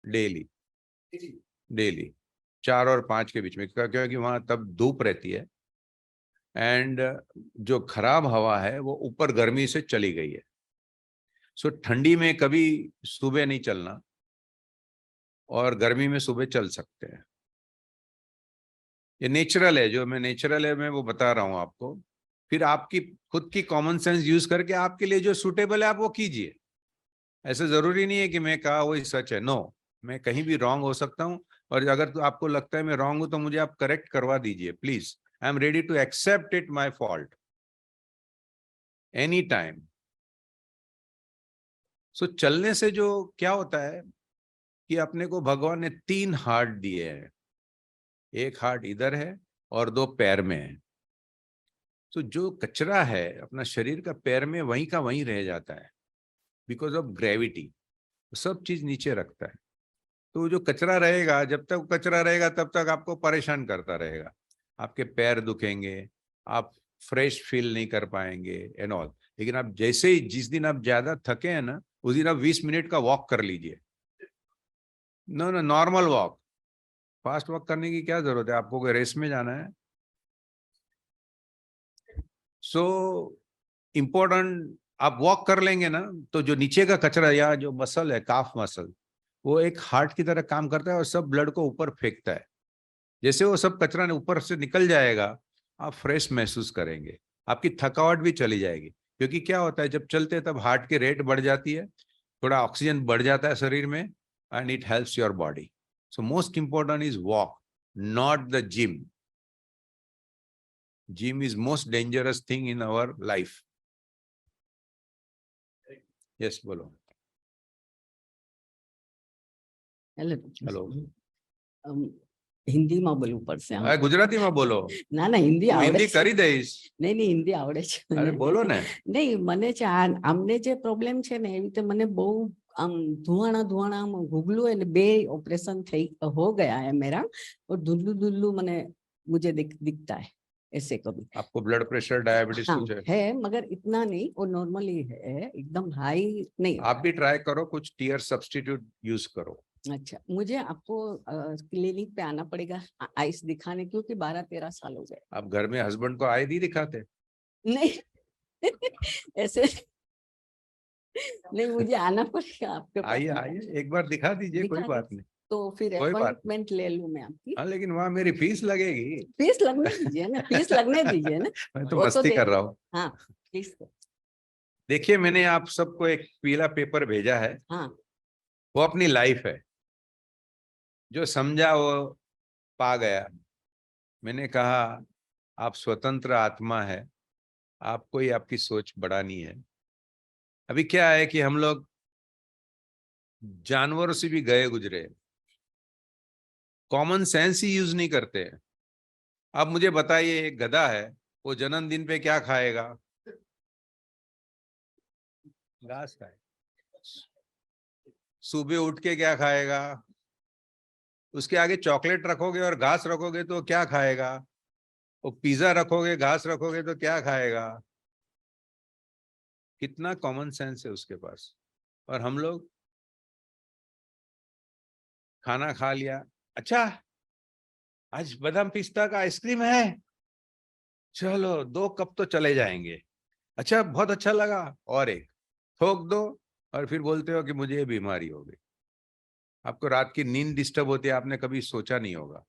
डेली। डेली 4 और 5 के बीच में, क्योंकि वहां तब धूप रहती है एंड जो खराब हवा है वो ऊपर गर्मी से चली गई है। सो ठंडी में कभी सुबह नहीं चलना, और गर्मी में सुबह चल सकते हैं। ये नेचुरल है, जो मैं नेचुरल है मैं वो बता रहा हूं आपको। फिर आपकी खुद की कॉमन सेंस यूज करके आपके लिए जो सूटेबल है आप वो कीजिए। ऐसा जरूरी नहीं है कि मैं कहा वही सच है। नो, मैं कहीं भी रॉन्ग हो सकता हूं, और अगर तो आपको लगता है मैं रॉन्ग हूं तो मुझे आप करेक्ट करवा दीजिए please. I am ready to accept it my fault any time. So चलने से जो क्या होता है कि अपने को भगवान ने 3 हार्ट दिए हैं। एक हार्ट इधर है और 2 पैर में है। तो जो कचरा है अपना शरीर का पैर में वहीं का वहीं रह जाता है, बिकॉज ऑफ ग्रेविटी। सब चीज नीचे रखता है। तो जो कचरा रहेगा, जब तक कचरा रहेगा तब तक आपको परेशान करता रहेगा। आपके पैर दुखेंगे, आप फ्रेश फील नहीं कर पाएंगे एंड ऑल। लेकिन आप जैसे ही, जिस दिन आप ज्यादा थके हैं ना, उस दिन आप 20 मिनट का वॉक कर लीजिए। No no, normal walk. Fast walk करने की क्या जरूरत है? आपको कोई रेस में जाना है? सो इम्पोर्टेंट, आप वॉक कर लेंगे ना, तो जो नीचे का कचरा या जो मसल है, काफ मसल, वो एक हार्ट की तरह काम करता है और सब ब्लड को ऊपर फेंकता है। जैसे वो सब कचरा ऊपर से निकल जाएगा, आप फ्रेश महसूस करेंगे, आपकी थकावट भी चली जाएगी। क्योंकि क्या होता है, जब चलते हैं तब हार्ट की रेट बढ़ जाती है, थोड़ा ऑक्सीजन बढ़ जाता है शरीर में, and it helps your body. So most important is walk, not the gym. Gym is most dangerous thing in our life. Yes, बोलो. Hello Hello. હિન્દીમાં બોલવું પડશે આમ. ગુજરાતીમાં બોલો. ના ના હિન્દી હું આવડે હિન્દી છે. કરી દઈશ. નહીં હિન્દી આવડે છે અરે મને. બોલો ને. નહીં મને છે આમને જે પ્રોબ્લેમ છે ને એવી રીતે મને બહુ આમ ધુવાણા આમ ગુગલું એટલે 2 ઓપરેશન થઈ हो गया है मेरा और धुल्लू મને मुझे दिखता है ऐसे कभी. आपको ब्लड प्रेशर डायबिटीज हाँ कुछ है? है मगर इतना नहीं वो नॉर्मली है एकदम हाई नहीं. आप भी ट्राई करो, कुछ टीयर सब्स्टिट्यूट यूज करो. अच्छा मुझे आपको क्लिनिक पे आना पड़ेगा आइस दिखाने क्योंकि 12-13 साल हो गए. आप घर में हस्बैंड को आए नहीं दिखाते? नहीं ऐसे नहीं मुझे आना पड़ेगा आपके पास. आइए आइए एक बार दिखा दीजिए, कोई दिखा बात नहीं. तो फिर कोई बात अपॉइंटमेंट ले लूं मैं आपकी. हाँ लेकिन वहाँ मेरी फीस लगेगी. फीस लगने दीजिए ना फीस लगने दीजिए ना. मैं तो वो तो मस्ती दे- कर रहा हूँ. हाँ प्लीज. देखिए मैंने आप सबको एक पीला पेपर भेजा है, हाँ वो अपनी लाइफ है. जो समझा वो पा गया. मैंने कहा आप स्वतंत्र आत्मा है, आपको ही आपकी सोच बढ़ानी है. अभी क्या है कि हम लोग जानवरों से भी गए गुजरे, कॉमन सेंस ही यूज नहीं करते. अब मुझे बताइए एक गधा है, वो जन्मदिन पे क्या खाएगा? घास खाएगा. सुबह उठ के क्या खाएगा? उसके आगे चॉकलेट रखोगे और घास रखोगे तो क्या खाएगा? वो पिज्जा रखोगे घास रखोगे तो क्या खाएगा? कितना कॉमन सेंस है उसके पास. और हम लोग खाना खा लिया, अच्छा आज बादाम पिस्ता का आइसक्रीम है, चलो 2 कप तो चले जाएंगे. अच्छा बहुत अच्छा लगा, और एक ठोक दो, और फिर बोलते हो कि मुझे ये बीमारी हो गई. आपको रात की नींद डिस्टर्ब होती है, आपने कभी सोचा नहीं होगा,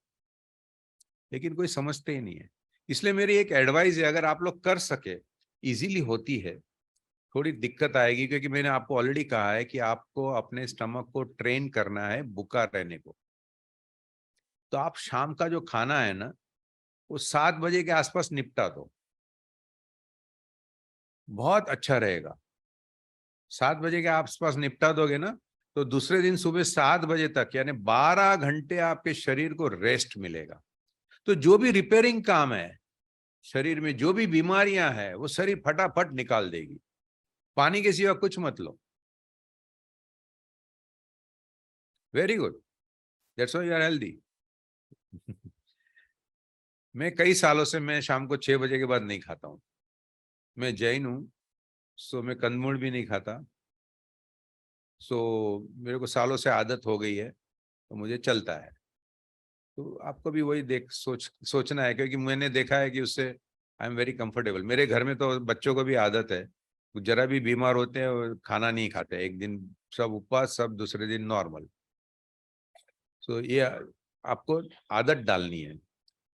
लेकिन कोई समझते ही नहीं है. इसलिए मेरी एक एडवाइस है, अगर आप लोग कर सके, इजीली होती है, थोड़ी दिक्कत आएगी क्योंकि मैंने आपको ऑलरेडी कहा है कि आपको अपने स्टमक को ट्रेन करना है भूखा रहने को. तो आप शाम का जो खाना है ना, वो 7 बजे के आसपास निपटा दो, बहुत अच्छा रहेगा. 7 बजे के आसपास निपटा दोगे ना, तो दूसरे दिन सुबह 7 बजे तक यानी 12 घंटे आपके शरीर को रेस्ट मिलेगा. तो जो भी रिपेयरिंग काम है शरीर में, जो भी बीमारियां हैं, वो शरीर फटाफट निकाल देगी. पानी के सिवा कुछ मत लो. Very good, that's why you are healthy. मैं कई सालों से मैं शाम को 6 बजे के बाद नहीं खाता हूं. मैं जैन हूं, सो मैं कंदमूल भी नहीं खाता. सो मेरे को सालों से आदत हो गई है, तो मुझे चलता है. तो आपको भी वही सोचना है, क्योंकि मैंने देखा है कि उससे आई एम वेरी कंफर्टेबल. मेरे घर में तो बच्चों को भी आदत है, जरा भी बीमार होते हैं वो खाना नहीं खाते. एक दिन सब उपवास, सब दूसरे दिन नॉर्मल. तो ये आपको आदत डालनी है.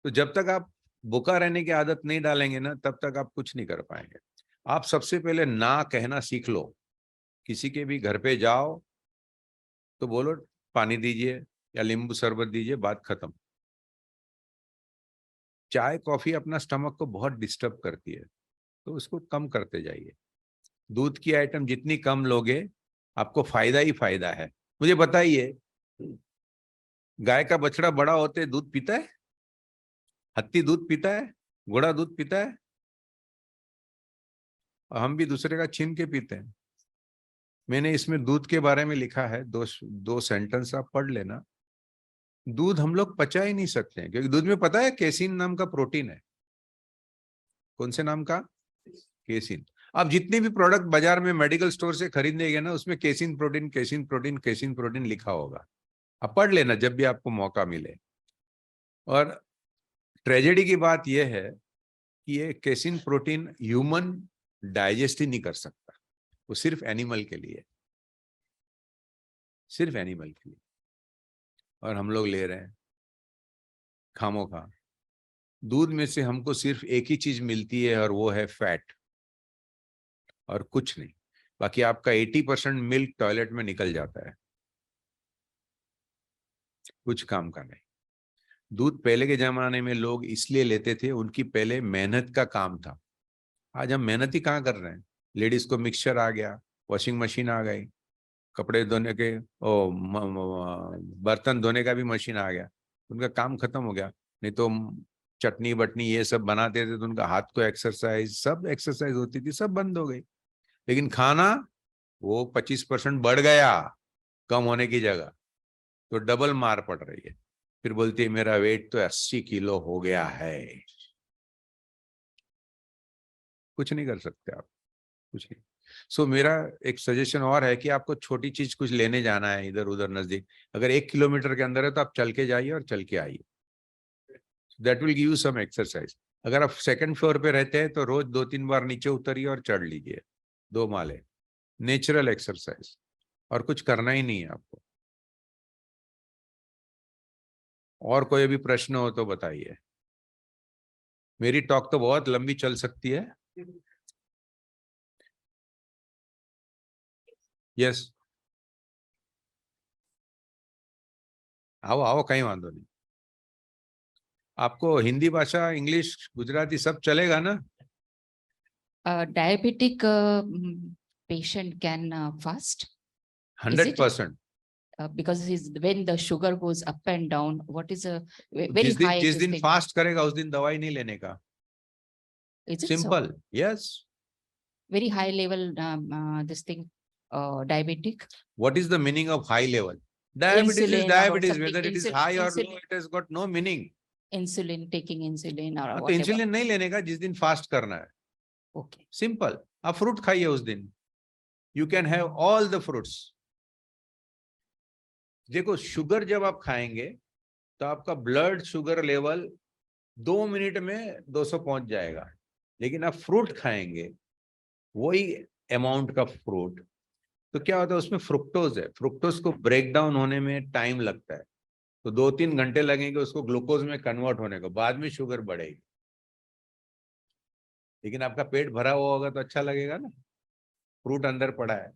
तो जब तक आप भूखा रहने की आदत नहीं डालेंगे ना, तब तक आप कुछ नहीं कर पाएंगे. आप सबसे पहले ना कहना सीख लो. किसी के भी घर पे जाओ तो बोलो पानी दीजिए या नींबू शरबत दीजिए, बात खत्म. चाय कॉफी अपना स्टमक को बहुत डिस्टर्ब करती है, तो उसको कम करते जाइए. दूध की आइटम जितनी कम लोगे, आपको फायदा ही फायदा है. मुझे बताइए, गाय का बछड़ा बड़ा होते दूध पीता है? हत्ती दूध पीता है? घोड़ा दूध पीता है? और हम भी दूसरे का छीन के पीते हैं. मैंने इसमें दूध के बारे में लिखा है, दो सेंटेंस आप पढ़ लेना. दूध हम लोग पचा ही नहीं सकते हैं, क्योंकि दूध में पता है केसिन नाम का प्रोटीन है. कौन से नाम का? केसिन. आप जितने भी प्रोडक्ट बाजार में मेडिकल स्टोर से खरीदेंगे ना, उसमें casein protein casein protein casein protein लिखा होगा. आप पढ़ लेना जब भी आपको मौका मिले. और ट्रेजेडी की बात यह है कि ये केसिन प्रोटीन ह्यूमन डाइजेस्ट ही नहीं कर सकता, वो सिर्फ एनिमल के लिए, सिर्फ एनिमल के लिए. और हम लोग ले रहे हैं खामोखा. दूध में से हमको सिर्फ एक ही चीज मिलती है, और वो है फैट, और कुछ नहीं. बाकी आपका 80% मिल्क टॉयलेट में निकल जाता है, कुछ काम का नहीं. दूध पहले के जमाने में लोग इसलिए लेते थे, उनकी पहले मेहनत का काम था। आज हम मेहनत ही कहाँ कर रहे हैं। लेडीज को मिक्सचर आ गया, वॉशिंग मशीन आ गई, कपड़े धोने के बर्तन धोने का भी मशीन आ गया, उनका काम खत्म हो गया। नहीं तो चटनी बटनी ये सब बनाते थे तो उनका हाथ को एक्सरसाइज, सब एक्सरसाइज होती थी, सब बंद हो गई। लेकिन खाना वो 25% बढ़ गया कम होने की जगह, तो डबल मार पड़ रही है। फिर बोलती है मेरा वेट तो 80 किलो हो गया है। कुछ नहीं कर सकते आप, कुछ नहीं। सो मेरा एक सजेशन और है कि आपको छोटी चीज कुछ लेने जाना है इधर उधर नजदीक, अगर 1 किलोमीटर के अंदर है तो आप चल के जाइए और चल के आइए, that will give you some exercise. अगर आप सेकंड फ्लोर पे रहते हैं तो रोज 2-3 बार नीचे उतरिए और चढ़ लीजिए 2 माले, नेचुरल एक्सरसाइज, और कुछ करना ही नहीं है आपको। और कोई भी प्रश्न हो तो बताइए। मेरी टॉक तो बहुत लंबी चल सकती है। यस, आओ आओ, कहीं वांधो नहीं। आपको हिंदी भाषा, इंग्लिश, गुजराती सब चलेगा ना? A diabetic patient can fast? Is it? 100%। Because when the sugar goes up and down, what is a very high? जिस this दिन thing. फास्ट करेगा उस दिन दवाई नहीं लेने का। Is it so? Simple, yes. Very high level this thing, diabetic. What is the meaning of high level? Diabetes is Insulin or diabetes, something, whether it is high or low, it has got no meaning. Insulin, taking insulin or तो whatever. Insulin नहीं लेने का जिस दिन fast करना है। Okay. Simple, आप fruit खाइए उस दिन, you can have all the fruits. देखो, शुगर जब आप खाएंगे तो आपका ब्लड शुगर लेवल 2 मिनट में 200 पहुंच जाएगा, लेकिन आप फ्रूट खाएंगे वही अमाउंट का फ्रूट, तो क्या होता है उसमें फ्रुक्टोज है, फ्रुक्टोज को ब्रेक डाउन होने में टाइम लगता है, तो 2-3 घंटे लगेंगे उसको ग्लूकोज में कन्वर्ट होने को, बाद में शुगर बढ़ेगी। लेकिन आपका पेट भरा हुआ होगा तो अच्छा लगेगा ना, फ्रूट अंदर पड़ा है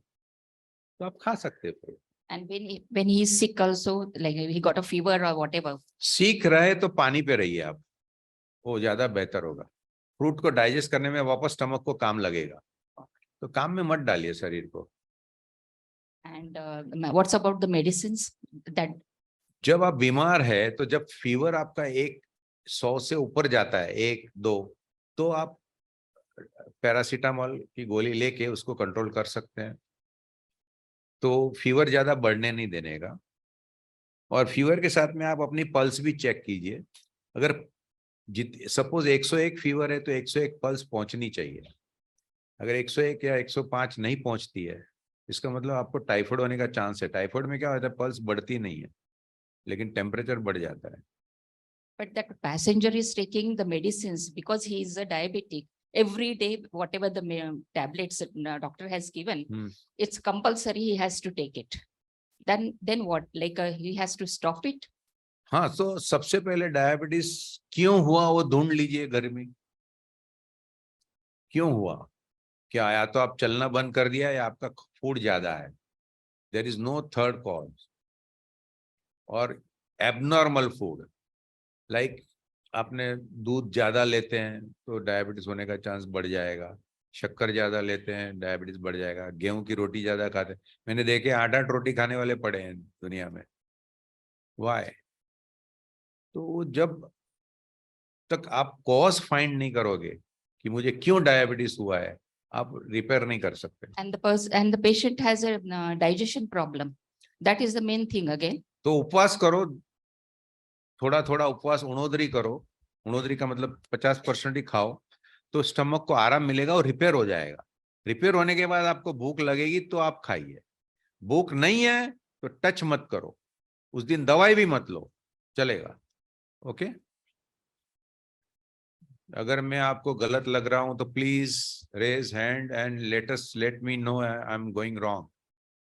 तो आप खा सकते हैं fruit. And when he is sick also, like he got a fever or whatever. सीख रहे तो पानी पे रहिए आप, वो ज्यादा बेहतर होगा। फ्रूट को डाइजेस्ट करने में वापस स्टमक को काम लगेगा, तो काम में मत डालिए शरीर को। And what's about the medicines that? जब आप बीमार है तो जब फीवर आपका 100 से ऊपर जाता है 1-2, तो आप पैरासीटामोल की गोली लेके उसको कंट्रोल कर सकते हैं, तो फीवर ज्यादा बढ़ने नहीं देने का। और फीवर के साथ में आप अपनी पल्स भी चेक कीजिए, अगर सपोज 101 फीवर है तो 101 पल्स पहुंचनी चाहिए। अगर 101 या 105 नहीं पहुंचती है, इसका मतलब आपको टाइफाइड होने का चांस है। टाइफाइड में क्या होता है, पल्स बढ़ती नहीं है लेकिन टेम्परेचर बढ़ जाता है। But that passenger is taking the medicines because he is a diabetic. Every day, whatever the tablets that doctor has given, it's compulsory he has to take it. Then what? Like he has to stop it? हाँ, तो सबसे पहले diabetes क्यों हुआ वो ढूंढ लीजिए घर में। क्यों हुआ? क्या या तो आप चलना बंद कर दिया या आपका फूड ज्यादा है। There is no third cause. और एबनॉर्मल फूड, लाइक आपने दूध ज्यादा लेते हैं तो डायबिटीज होने का चांस बढ़ जाएगा, शक्कर ज्यादा लेते हैं डायबिटीज बढ़ जाएगा, गेहूं की रोटी ज्यादा खाते हैं, मैंने देखे 8-8 रोटी खाने वाले पड़े हैं दुनिया में। वाई? तो जब तक आप कॉज फाइंड नहीं करोगे कि मुझे क्यों डायबिटीज हुआ है, आप रिपेयर नहीं कर सकते। And the patient has a digestion problem. That is the main thing again. तो उपवास करो, थोड़ा थोड़ा उपवास, उणोदरी करो। उणोदरी का मतलब 50% ही खाओ, तो स्टमक को आराम मिलेगा और रिपेयर हो जाएगा। रिपेयर होने के बाद आपको भूख लगेगी तो आप खाइए। भूख नहीं है तो टच मत करो, उस दिन दवाई भी मत लो, चलेगा। ओके? अगर मैं आपको गलत लग रहा हूं तो please raise hand and let me know I am going wrong.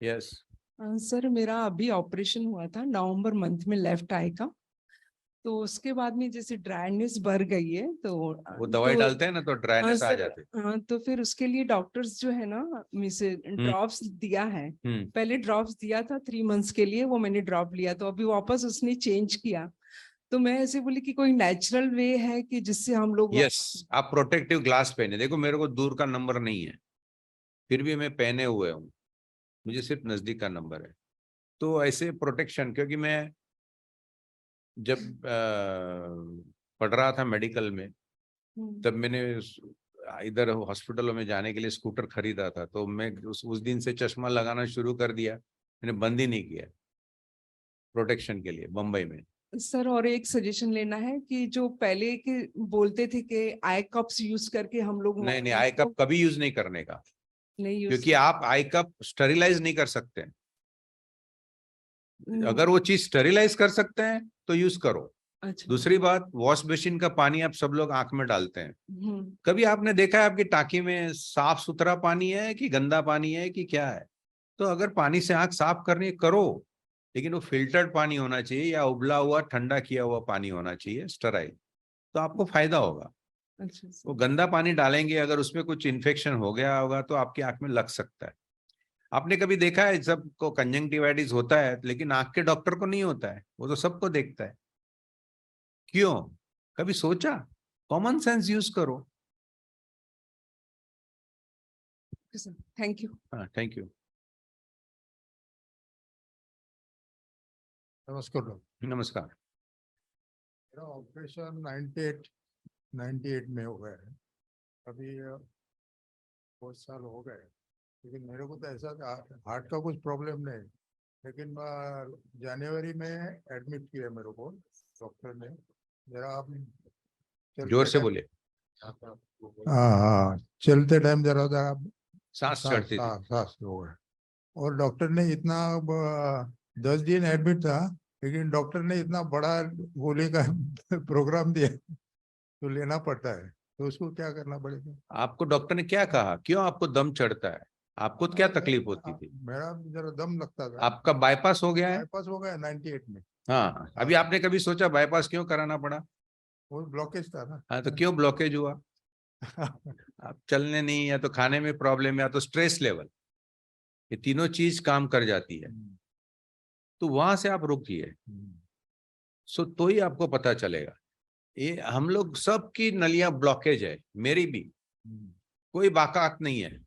Yes sir, मेरा अभी ऑपरेशन हुआ था नवंबर मंथ में लेफ्ट आई का, तो उसके बाद में जैसे ड्राइनेस बढ़ गई है, तो वो दवाई डालते हैं ना तो ड्राइनेस आ जाते हैं। हाँ, तो फिर उसके लिए डॉक्टर्स जो है ना मुझे ड्रॉप्स दिया है। पहले ड्रॉप्स दिया था 3 मंथ्स के लिए, वो मैंने ड्रॉप लिया, तो अभी वापस उसने चेंज किया, तो मैं ऐसे बोली कि कोई नेचुरल वे है कि जिससे हम लोग यस, आप प्रोटेक्टिव ग्लास पहने, देखो मेरे को दूर का नंबर नहीं है, फिर भी मैं पहने हुए हूँ, मुझे सिर्फ नजदीक का नंबर है। तो ऐसे प्रोटेक्शन, क्योंकि मैं जब पढ़ रहा था मेडिकल में, तब मैंने इधर हॉस्पिटलों में जाने के लिए स्कूटर खरीदा था, तो मैं उस दिन से चश्मा लगाना शुरू कर दिया, मैंने बंद ही नहीं किया प्रोटेक्शन के लिए बम्बई में। सर और एक सजेशन लेना है कि जो पहले के बोलते थे कि आई कप्स यूज करके हम लोग नहीं, आई कप कभी यूज नहीं करने का, नहीं यूज क्योंकि आप आई कप स्टरिलाइज नहीं कर सकते। अगर वो चीज स्टरिलाइज कर सकते हैं तो यूज करो। अच्छा दूसरी बात, वॉश बेसिन का पानी आप सब लोग आंख में डालते हैं, कभी आपने देखा है आपकी टांकी में साफ सुथरा पानी है कि गंदा पानी है कि क्या है? तो अगर पानी से आंख साफ करनी है करो, लेकिन वो फिल्टर्ड पानी होना चाहिए या उबला हुआ ठंडा किया हुआ पानी होना चाहिए, स्टराइल, तो आपको फायदा होगा। अच्छा सर। वो गंदा पानी डालेंगे, अगर उसमें कुछ इन्फेक्शन हो गया होगा तो आपकी आंख में लग सकता है। आपने कभी देखा है सबको कंजंक्टिवाइटिस होता है, लेकिन आंख के डॉक्टर को नहीं होता है, वो तो सबको देखता है। क्यों? कभी सोचा? कॉमन सेंस यूज करो। Thank you. हाँ, थैंक यू। नमस्कार डॉक्टर। नमस्कार। मेरा ऑपरेशन 98 में हो गया है, अभी बहुत साल हो गए, लेकिन मेरे को तो ऐसा हार्ट का कुछ प्रॉब्लम नहीं, लेकिन जनवरी में एडमिट किया मेरे को डॉक्टर ने। जरा आप जोर से बोले। हाँ, चलते टाइम जरा सांस चढ़ती थी। सांस हो गया, और डॉक्टर ने इतना 10 दिन एडमिट था, लेकिन डॉक्टर ने इतना बड़ा गोली का प्रोग्राम दिया तो लेना पड़ता है, तो उसको क्या करना पड़ेगा? आपको डॉक्टर ने क्या कहा? क्यों आपको दम चढ़ता है? आपको क्या तकलीफ होती थी? मेरा जरा दम लगता था। आपका बाईपास हो गया है? बाईपास हो गया 98 में। हाँ, अभी आपने कभी सोचा बाईपास क्यों कराना पड़ा? वो ब्लॉकेज था ना। हाँ, तो क्यों ब्लॉकेज हुआ? आप चलने नहीं, या तो खाने में प्रॉब्लम, या तो स्ट्रेस लेवल, ये तीनों चीज काम कर जाती है, तो वहां से आप रुकिए। सो तो ही आपको पता चलेगा। ये हम लोग सबकी नलियां ब्लॉकेज है, मेरी भी, कोई बाकात नहीं है,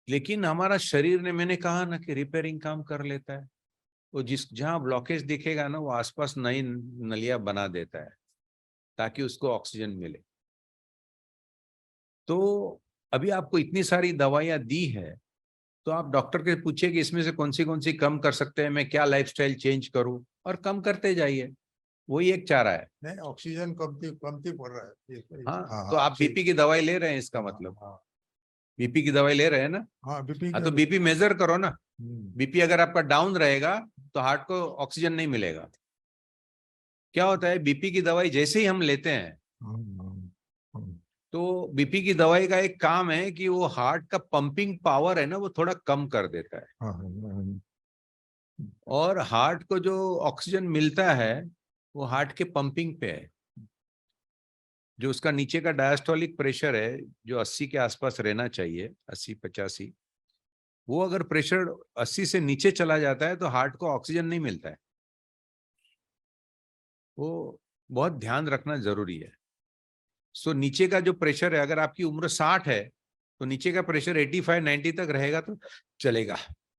लेकिन हमारा शरीर ने, मैंने कहा ना कि रिपेयरिंग काम कर लेता है। तो जहां ब्लॉकेज दिखेगा ना, वो आसपास नई नलियां बना देता है ताकि उसको ऑक्सीजन मिले। तो अभी आपको इतनी सारी दवाइयां दी है, तो आप डॉक्टर के पूछिए कि इसमें से कौन सी कम कर सकते हैं, मैं क्या लाइफस्टाइल चेंज करूं, और कम करते जाइए, वही एक चारा है। नहीं, ऑक्सीजन कमती पड़ रहा है। हाँ, तो आप बीपी की दवाई ले रहे हैं, इसका मतलब बीपी की दवाई ले रहे हैं ना? हाँ, बीपी हाँ, तो बीपी मेजर करो ना। बीपी अगर आपका डाउन रहेगा तो हार्ट को ऑक्सीजन नहीं मिलेगा। क्या होता है, बीपी की दवाई जैसे ही हम लेते हैं, तो बीपी की दवाई का एक काम है कि वो हार्ट का पंपिंग पावर है ना, वो थोड़ा कम कर देता है, और हार्ट को जो ऑक्सीजन मिलता है वो हार्ट के पंपिंग पे है। जो उसका नीचे का डायस्टोलिक प्रेशर है, जो 80 के आसपास रहना चाहिए, 80-85, वो अगर प्रेशर 80 से नीचे चला जाता है तो हार्ट को ऑक्सीजन नहीं मिलता है। वो बहुत ध्यान रखना जरूरी है। सो नीचे का जो प्रेशर है, अगर आपकी उम्र 60 है तो नीचे का प्रेशर 85-90 तक रहेगा तो चलेगा।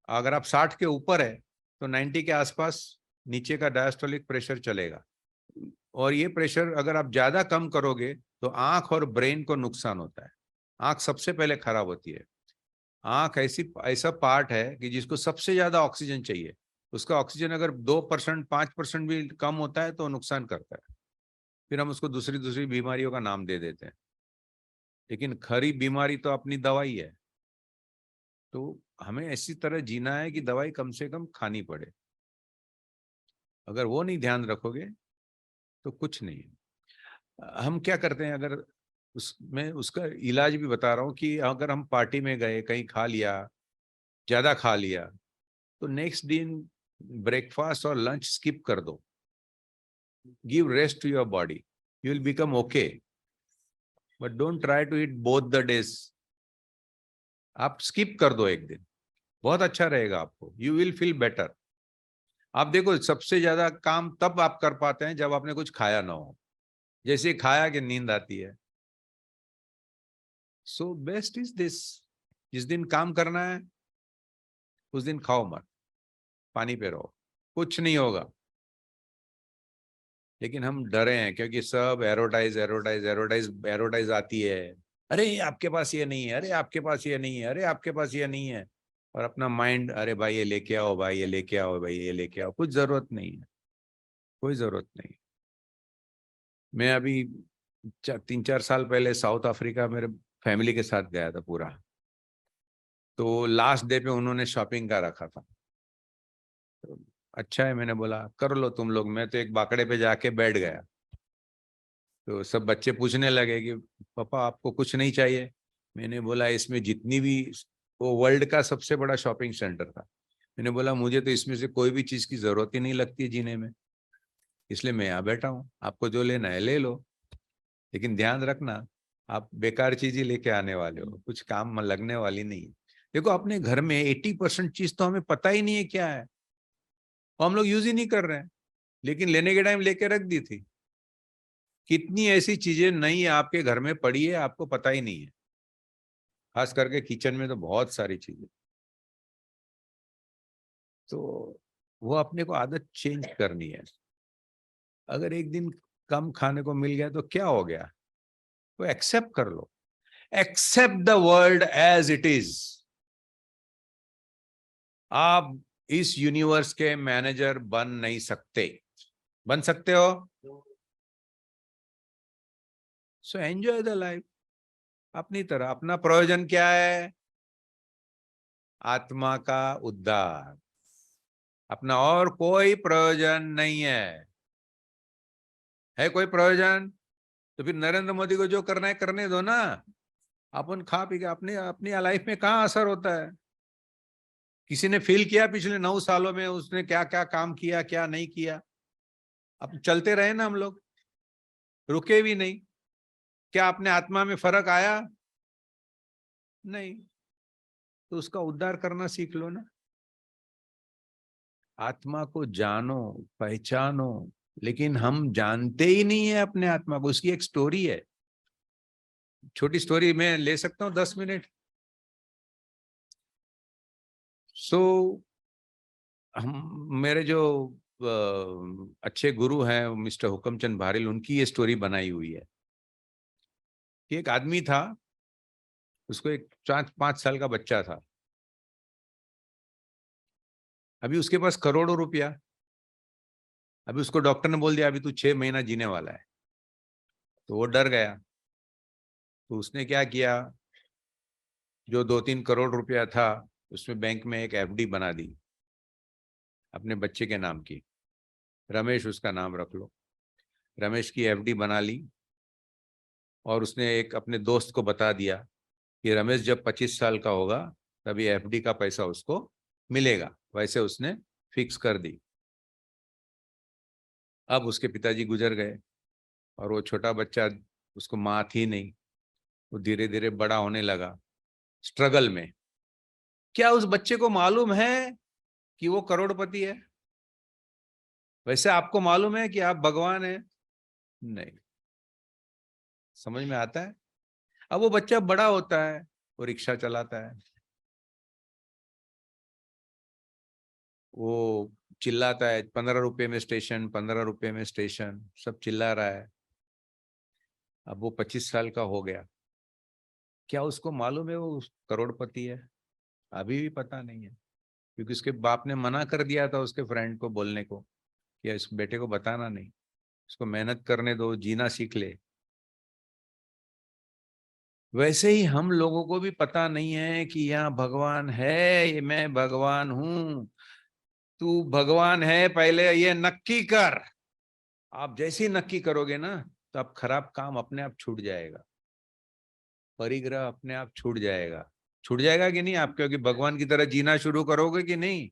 अगर आप 60 के ऊपर है तो 90 के आसपास नीचे का डायस्टोलिक प्रेशर चलेगा। और ये प्रेशर अगर आप ज्यादा कम करोगे तो आंख और ब्रेन को नुकसान होता है। आंख सबसे पहले खराब होती है। आंख ऐसा पार्ट है कि जिसको सबसे ज्यादा ऑक्सीजन चाहिए, उसका ऑक्सीजन अगर 2%, 5% भी कम होता है तो नुकसान करता है। फिर हम उसको दूसरी बीमारियों का नाम दे देते हैं, लेकिन खरी बीमारी तो अपनी दवाई है। तो हमें ऐसी तरह जीना है कि दवाई कम से कम खानी पड़े। अगर वो नहीं ध्यान रखोगे तो कुछ नहीं है। हम क्या करते हैं, अगर मैं उसका इलाज भी बता रहा हूँ कि अगर हम पार्टी में गए, कहीं खा लिया, ज्यादा खा लिया, तो नेक्स्ट दिन ब्रेकफास्ट और लंच स्किप कर दो। Give rest to your body, you will become okay, but don't try to eat both the days. आप स्किप कर दो एक दिन, बहुत अच्छा रहेगा आपको, यू विल फील बेटर। आप देखो सबसे ज्यादा काम तब आप कर पाते हैं जब आपने कुछ खाया ना हो, जैसे खाया कि नींद आती है। सो बेस्ट इज दिस, जिस दिन काम करना है उस दिन खाओ मत, पानी पे रहो, कुछ नहीं होगा। लेकिन हम डरे हैं क्योंकि सब एडवर्टाइज एडवर्टाइज एडवर्टाइज एडवर्टाइज आती है, अरे आपके पास ये नहीं है, अरे आपके पास ये नहीं है, अरे आपके पास ये नहीं है। और अपना माइंड, अरे भाई ये लेके आओ, भाई ये लेके आओ, भाई ये लेके आओ। कुछ जरूरत नहीं है, कोई जरूरत नहीं। मैं अभी 3-4 साल पहले साउथ अफ्रीका मेरे फैमिली के साथ गया था पूरा। तो लास्ट डे पे उन्होंने शॉपिंग का रखा था। तो अच्छा है, मैंने बोला कर लो तुम लोग, मैं तो एक बाकड़े पे जाके बैठ गया। तो सब बच्चे पूछने लगे कि पापा आपको कुछ नहीं चाहिए? मैंने बोला इसमें जितनी भी, वो वर्ल्ड का सबसे बड़ा शॉपिंग सेंटर था। मैंने बोला मुझे तो इसमें से कोई भी चीज की जरूरत ही नहीं लगती जीने में, इसलिए मैं यहाँ बैठा हूँ, आपको जो लेना है ले लो, लेकिन ध्यान रखना आप बेकार चीज ही लेके आने वाले हो, कुछ काम में लगने वाली नहीं है। देखो अपने घर में 80% चीज तो हमें पता ही नहीं है क्या है, और हम लोग यूज ही नहीं कर रहे हैं, लेकिन लेने के टाइम लेके रख दी थी। कितनी ऐसी चीजें नई आपके घर में पड़ी है आपको पता ही नहीं है, खास करके किचन में तो बहुत सारी चीजें। तो वो अपने को आदत चेंज करनी है। अगर एक दिन कम खाने को मिल गया तो क्या हो गया, वो एक्सेप्ट कर लो, accept the world as it is. आप इस यूनिवर्स के मैनेजर बन नहीं सकते, बन सकते हो? सो एंजॉय द लाइफ अपनी तरह। अपना प्रयोजन क्या है? आत्मा का उद्धार, अपना और कोई प्रयोजन नहीं है कोई प्रयोजन? तो फिर नरेंद्र मोदी को जो करना है करने दो ना, अपन खा पी के अपने अपनी लाइफ में कहाँ असर होता है? किसी ने फील किया पिछले 9 सालों में उसने क्या क्या काम किया, क्या नहीं किया? अब चलते रहे ना हम लोग, रुके भी नहीं। क्या अपने आत्मा में फर्क आया? नहीं। तो उसका उद्धार करना सीख लो ना। आत्मा को जानो, पहचानो, लेकिन हम जानते ही नहीं है अपने आत्मा को। उसकी एक स्टोरी है, छोटी स्टोरी मैं ले सकता हूँ 10 मिनट। हम मेरे जो अच्छे गुरु हैं मिस्टर हुकमचंद भारिल, उनकी ये स्टोरी बनाई हुई है कि एक आदमी था, उसको एक 4-5 साल का बच्चा था। अभी उसके पास करोड़ों रुपया। अभी उसको डॉक्टर ने बोल दिया अभी तू 6 महीना जीने वाला है। तो वो डर गया। तो उसने क्या किया, जो 2-3 करोड़ रुपया था उसमें बैंक में एक एफडी बना दी अपने बच्चे के नाम की। रमेश उसका नाम रख लो। रमेश की एफडी बना ली और उसने एक अपने दोस्त को बता दिया कि रमेश जब 25 साल का होगा तभी एफडी का पैसा उसको मिलेगा। वैसे उसने फिक्स कर दी। अब उसके पिताजी गुजर गए और वो छोटा बच्चा, उसको माँ थी नहीं, वो धीरे धीरे बड़ा होने लगा स्ट्रगल में। क्या उस बच्चे को मालूम है कि वो करोड़पति है? वैसे आपको मालूम है कि आप भगवान हैं? नहीं। समझ में आता है? अब वो बच्चा बड़ा होता है, वो रिक्शा चलाता है, वो चिल्लाता है 15 रुपए में स्टेशन, 15 रुपए में स्टेशन, सब चिल्ला रहा है। अब वो 25 साल का हो गया। क्या उसको मालूम है वो करोड़पति है? अभी भी पता नहीं है, क्योंकि उसके बाप ने मना कर दिया था उसके फ्रेंड को बोलने को कि इस बेटे को बताना नहीं, उसको मेहनत करने दो, जीना सीख ले। वैसे ही हम लोगों को भी पता नहीं है कि यहाँ भगवान है, ये मैं भगवान हूं। तू भगवान है पहले ये नक्की कर। आप जैसे ही नक्की करोगे ना, तो आप खराब काम अपने आप छूट जाएगा, परिग्रह अपने आप छूट जाएगा। छूट जाएगा कि नहीं आप, क्योंकि भगवान की तरह जीना शुरू करोगे कि नहीं?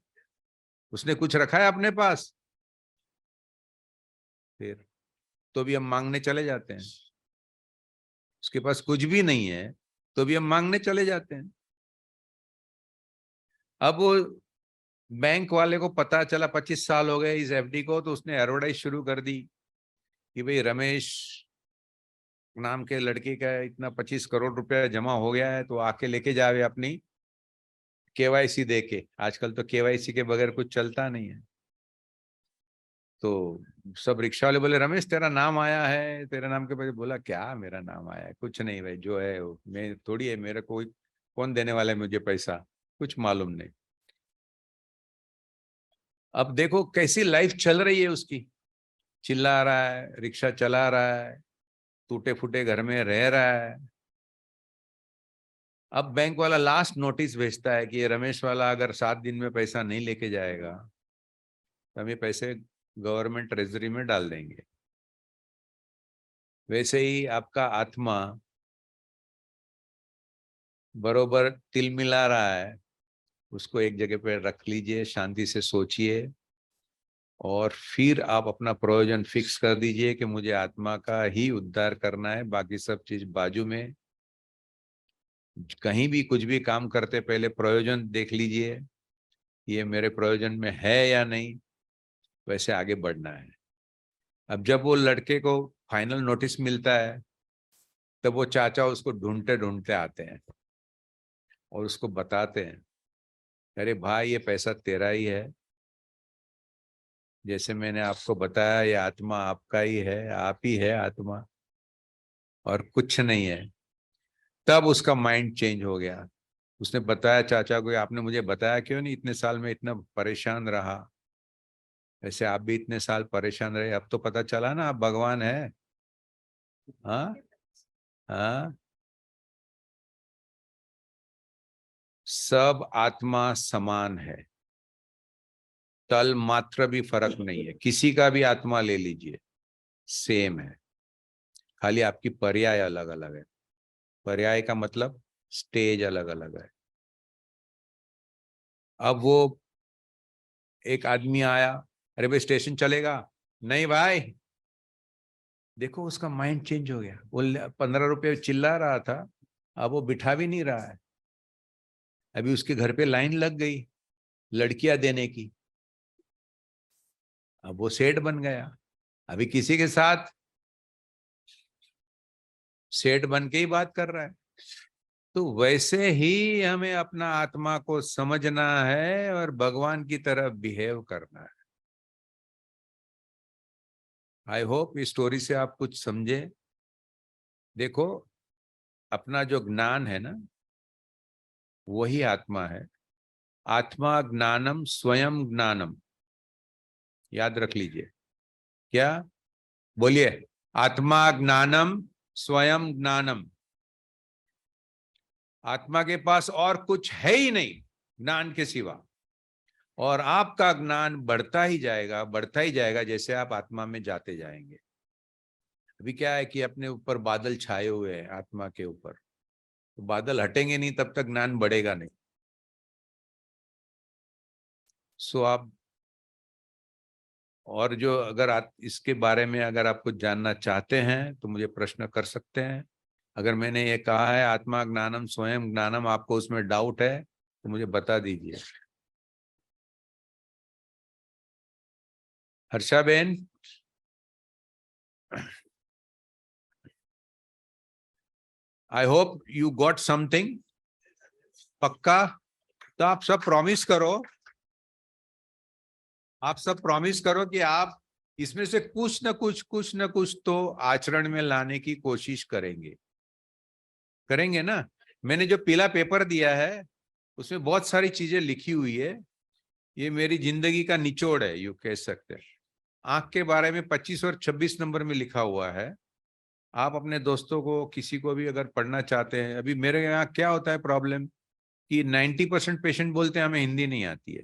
उसने कुछ रखा है अपने पास? फिर तो भी हम मांगने चले जाते हैं। उसके पास कुछ भी नहीं है तो भी हम मांगने चले जाते हैं। अब वो बैंक वाले को पता चला 25 साल हो गए इस एफडी को, तो उसने एडवर्टाइज शुरू कर दी कि भाई रमेश नाम के लड़के का इतना 25 करोड़ रुपया जमा हो गया है, तो आके लेके जावे अपनी केवाईसी दे के। आजकल तो केवाईसी के बगैर कुछ चलता नहीं है। तो सब रिक्शा वाले बोले रमेश तेरा नाम आया है, तेरे नाम के बाद बोला क्या मेरा नाम आया है, कुछ नहीं भाई, जो है वो मैं थोड़ी है, मेरे को कौन देने वाला है मुझे पैसा, कुछ मालूम नहीं। अब देखो कैसी लाइफ चल रही है उसकी, चिल्ला रहा है, रिक्शा चला रहा है, टूटे फूटे घर में रह रहा है। अब बैंक वाला लास्ट नोटिस भेजता है कि ये रमेश वाला अगर 7 दिन में पैसा नहीं लेके जाएगा तो हम ये पैसे गवर्नमेंट ट्रेजरी में डाल देंगे। वैसे ही आपका आत्मा बरोबर तिल मिला रहा है, उसको एक जगह पे रख लीजिए, शांति से सोचिए और फिर आप अपना प्रयोजन फिक्स कर दीजिए कि मुझे आत्मा का ही उद्धार करना है, बाकी सब चीज बाजू में। कहीं भी कुछ भी काम करते पहले प्रयोजन देख लीजिए, ये मेरे प्रयोजन में है या नहीं, वैसे आगे बढ़ना है। अब जब वो लड़के को फाइनल नोटिस मिलता है तब वो चाचा उसको ढूंढते ढूंढते आते हैं और उसको बताते हैं, अरे भाई ये पैसा तेरा ही है, जैसे मैंने आपको बताया ये आत्मा आपका ही है, आप ही है आत्मा और कुछ नहीं है। तब उसका माइंड चेंज हो गया। उसने बताया चाचा को, आपने मुझे बताया क्यों नहीं, इतने साल में इतना परेशान रहा, वैसे आप भी इतने साल परेशान रहे, अब तो पता चला ना आप भगवान है। हाँ हाँ, सब आत्मा समान है, तल मात्र भी फर्क नहीं है, किसी का भी आत्मा ले लीजिए सेम है, खाली आपकी पर्याय अलग अलग है। पर्याय का मतलब स्टेज अलग अलग है। अब वो एक आदमी आया, अरे भाई स्टेशन चलेगा, नहीं भाई, देखो उसका माइंड चेंज हो गया। वो 15 रुपये चिल्ला रहा था, अब वो बिठा भी नहीं रहा है। अभी उसके घर पे लाइन लग गई लड़कियां देने की, अब वो सेठ बन गया, अभी किसी के साथ सेठ बन के ही बात कर रहा है। तो वैसे ही हमें अपना आत्मा को समझना है और भगवान की तरह बिहेव करना है। आई होप इस स्टोरी से आप कुछ समझे। देखो अपना जो ज्ञान है ना वही आत्मा है। आत्मा ज्ञानम स्वयं ज्ञानम, याद रख लीजिए। क्या बोलिए? आत्मा ज्ञानम स्वयं ज्ञानम। आत्मा के पास और कुछ है ही नहीं ज्ञान के सिवा, और आपका ज्ञान बढ़ता ही जाएगा, बढ़ता ही जाएगा जैसे आप आत्मा में जाते जाएंगे। अभी क्या है कि अपने ऊपर बादल छाए हुए हैं आत्मा के ऊपर, तो बादल हटेंगे नहीं तब तक ज्ञान बढ़ेगा नहीं। सो आप और जो अगर आप इसके बारे में अगर आप कुछ जानना चाहते हैं तो मुझे प्रश्न कर सकते हैं। अगर मैंने ये कहा है आत्मा ज्ञानम स्वयं ज्ञानम, आपको उसमें डाउट है तो मुझे बता दीजिए। Harsha Ben, I hope you got something. पक्का? तो आप सब प्रॉमिस करो, आप सब प्रॉमिस करो कि आप इसमें से कुछ न कुछ तो आचरण में लाने की कोशिश करेंगे, करेंगे ना? मैंने जो पीला पेपर दिया है उसमें बहुत सारी चीजें लिखी हुई है, ये मेरी जिंदगी का निचोड़ है, यू कह सकते हैं। आंख के बारे में 25 और 26 नंबर में लिखा हुआ है। आप अपने दोस्तों को किसी को भी अगर पढ़ना चाहते हैं, अभी मेरे यहाँ क्या होता है प्रॉब्लम कि 90% पेशेंट बोलते हैं हमें हिंदी नहीं आती है।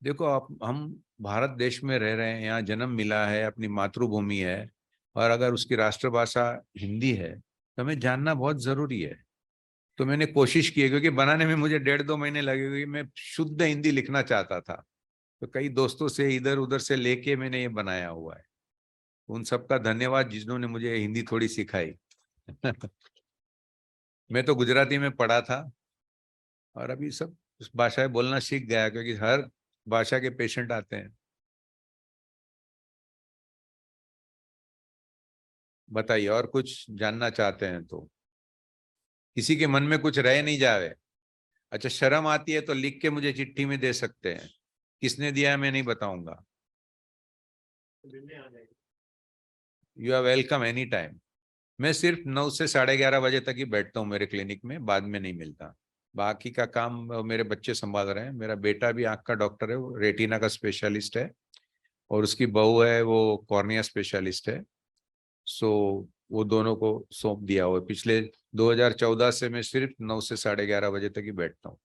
देखो आप, हम भारत देश में रह रहे हैं, यहाँ जन्म मिला है, अपनी मातृभूमि है, और अगर उसकी राष्ट्रभाषा हिंदी है तो हमें जानना बहुत जरूरी है। तो मैंने कोशिश की है, क्योंकि बनाने में मुझे 1.5-2 महीने लगे, क्योंकि मैं शुद्ध हिंदी लिखना चाहता था, तो कई दोस्तों से इधर उधर से लेके मैंने ये बनाया हुआ है। उन सबका धन्यवाद जिन्होंने मुझे हिंदी थोड़ी सिखाई। मैं तो गुजराती में पढ़ा था और अभी सब उस भाषा में बोलना सीख गया, क्योंकि हर भाषा के पेशेंट आते हैं। बताइए, और कुछ जानना चाहते हैं तो? किसी के मन में कुछ रह नहीं जावे। अच्छा, शर्म आती है तो लिख के मुझे चिट्ठी में दे सकते हैं, किसने दिया है मैं नहीं बताऊंगा। You are welcome any time. मैं सिर्फ 9 से 11:30 बजे तक ही बैठता हूँ मेरे क्लिनिक में, बाद में नहीं मिलता। बाकी का काम मेरे बच्चे संभाल रहे हैं। मेरा बेटा भी आंख का डॉक्टर है, वो रेटिना का स्पेशलिस्ट है, और उसकी बहू है वो कॉर्निया स्पेशलिस्ट है। सो वो दोनों को सौंप दिया हुआ है। पिछले 2014 से मैं सिर्फ 9 से 11:30 बजे तक ही बैठता हूँ,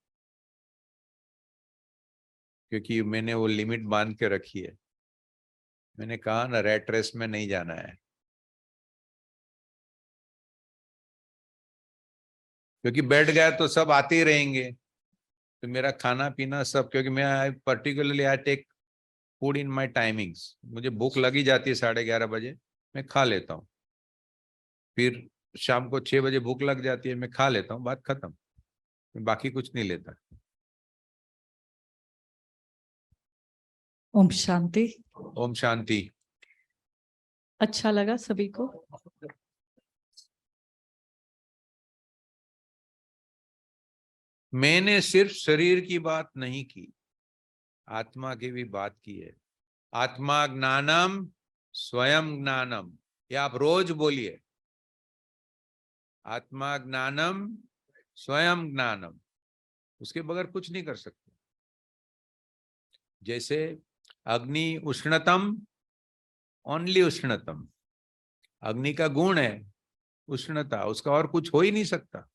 क्योंकि मैंने वो लिमिट बांध के रखी है। मैंने कहा ना, रैट रेस में नहीं जाना है, क्योंकि बैठ गया तो सब आते ही रहेंगे। तो मेरा खाना पीना सब, क्योंकि मैं particularly I take food in my timings. मुझे भूख लगी जाती है 11:30 बजे, मैं खा लेता हूँ। फिर शाम को 6 बजे भूख लग जाती है, मैं खा लेता हूँ, बात खत्म। मैं बाकी कुछ नहीं लेता। ओम शांति। ओम शांति। अच्छा लगा सभी को? मैंने सिर्फ शरीर की बात नहीं की, आत्मा की भी बात की है। आत्मा ज्ञानम स्वयं ज्ञानम, ये आप रोज बोलिए। आत्मा ज्ञानम स्वयं ज्ञानम, उसके बगैर कुछ नहीं कर सकते। जैसे अग्नि उष्णतम, ओनली उष्णतम। अग्नि का गुण है उष्णता, उसका और कुछ हो ही नहीं सकता।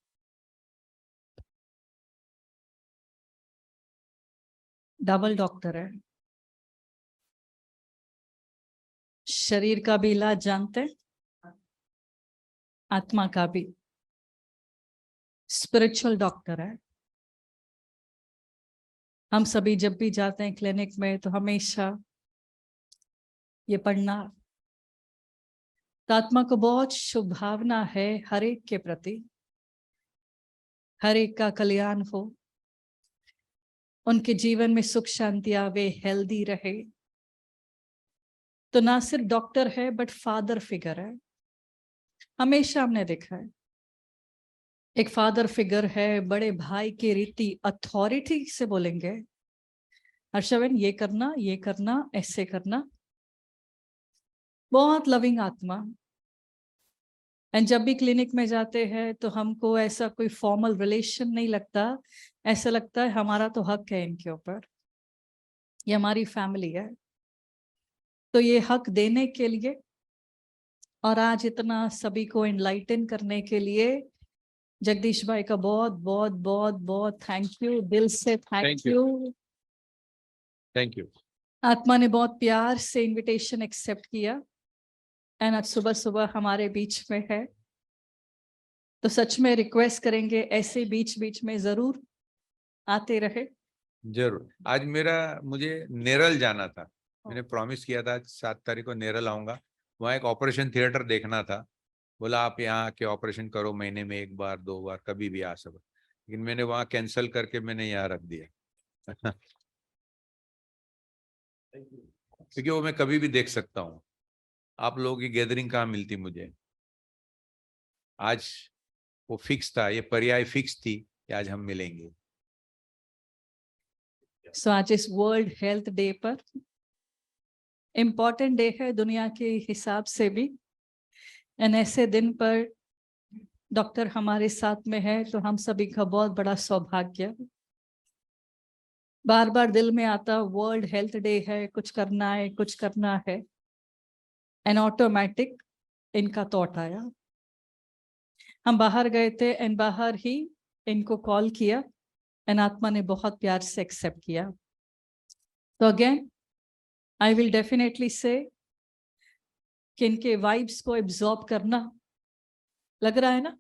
डबल डॉक्टर है, शरीर का भी इलाज जानते हैं, आत्मा का भी। स्पिरिचुअल डॉक्टर है। हम सभी जब भी जाते हैं क्लिनिक में तो हमेशा ये पढ़ना, तो आत्मा को बहुत शुभ भावना है हर एक के प्रति, हर एक का कल्याण हो, उनके जीवन में सुख शांति आवे, हेल्दी रहे। तो ना सिर्फ डॉक्टर है बट फादर फिगर है। हमेशा हमने देखा है एक फादर फिगर है, बड़े भाई के रीति अथॉरिटी से बोलेंगे, हर्षवन ये करना, ऐसे करना। बहुत लविंग आत्मा। एंड जब भी क्लिनिक में जाते हैं तो हमको ऐसा कोई फॉर्मल रिलेशन नहीं लगता, ऐसा लगता है हमारा तो हक है इनके ऊपर, ये हमारी फैमिली है। तो ये हक देने के लिए और आज इतना सभी को एनलाइटन करने के लिए जगदीश भाई का बहुत बहुत बहुत बहुत थैंक यू, दिल से थैंक यू। Thank you. आत्मा ने बहुत प्यार से इनविटेशन एक्सेप्ट किया एंड आज सुबह सुबह हमारे बीच में है। तो सच में रिक्वेस्ट करेंगे ऐसे बीच बीच में जरूर आते रहे। जरूर। आज मुझे नेरल जाना था, मैंने प्रॉमिस किया था 7 तारीख को नेरल आऊंगा। वहाँ एक ऑपरेशन थिएटर देखना था। बोला आप यहाँ आके ऑपरेशन करो, महीने में 1 बार 2 बार कभी भी आ सको, लेकिन मैंने वहाँ कैंसिल करके मैंने यहाँ रख दिया क्योंकि वो मैं कभी भी देख सकता हूँ। आप लोगों की गैदरिंग कहाँ मिलती मुझे। आज वो फिक्स था, ये पर्याय फिक्स थी कि आज हम मिलेंगे। सो आज इस वर्ल्ड हेल्थ डे पर, इम्पॉर्टेंट डे है दुनिया के हिसाब से भी, एंड ऐसे दिन पर डॉक्टर हमारे साथ में है तो हम सभी का बहुत बड़ा सौभाग्य। बार बार दिल में आता वर्ल्ड हेल्थ डे है, कुछ करना है, कुछ करना है, एंड ऑटोमेटिक इनका थॉट आया। हम बाहर गए थे एंड बाहर ही इनको कॉल किया एंड आत्मा ने बहुत प्यार से एक्सेप्ट किया। तो अगेन आई विल डेफिनेटली से कि इनके वाइब्स को एब्जॉर्ब करना, लग रहा है ना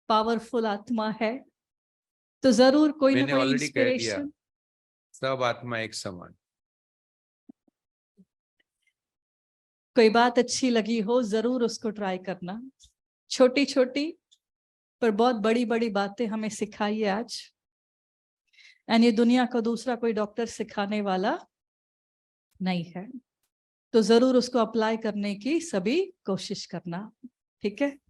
पावरफुल आत्मा है, तो जरूर कोई ना मैंने कोई ऑलरेडी कह दिया, इंस्पिरेशन। सब आत्मा एक समान। कोई बात अच्छी लगी हो जरूर उसको ट्राई करना। छोटी छोटी पर बहुत बड़ी बड़ी बातें हमें सिखाई है आज। एंड ये दुनिया को दूसरा कोई डॉक्टर सिखाने वाला नहीं है, तो जरूर उसको अप्लाई करने की सभी कोशिश करना, ठीक है।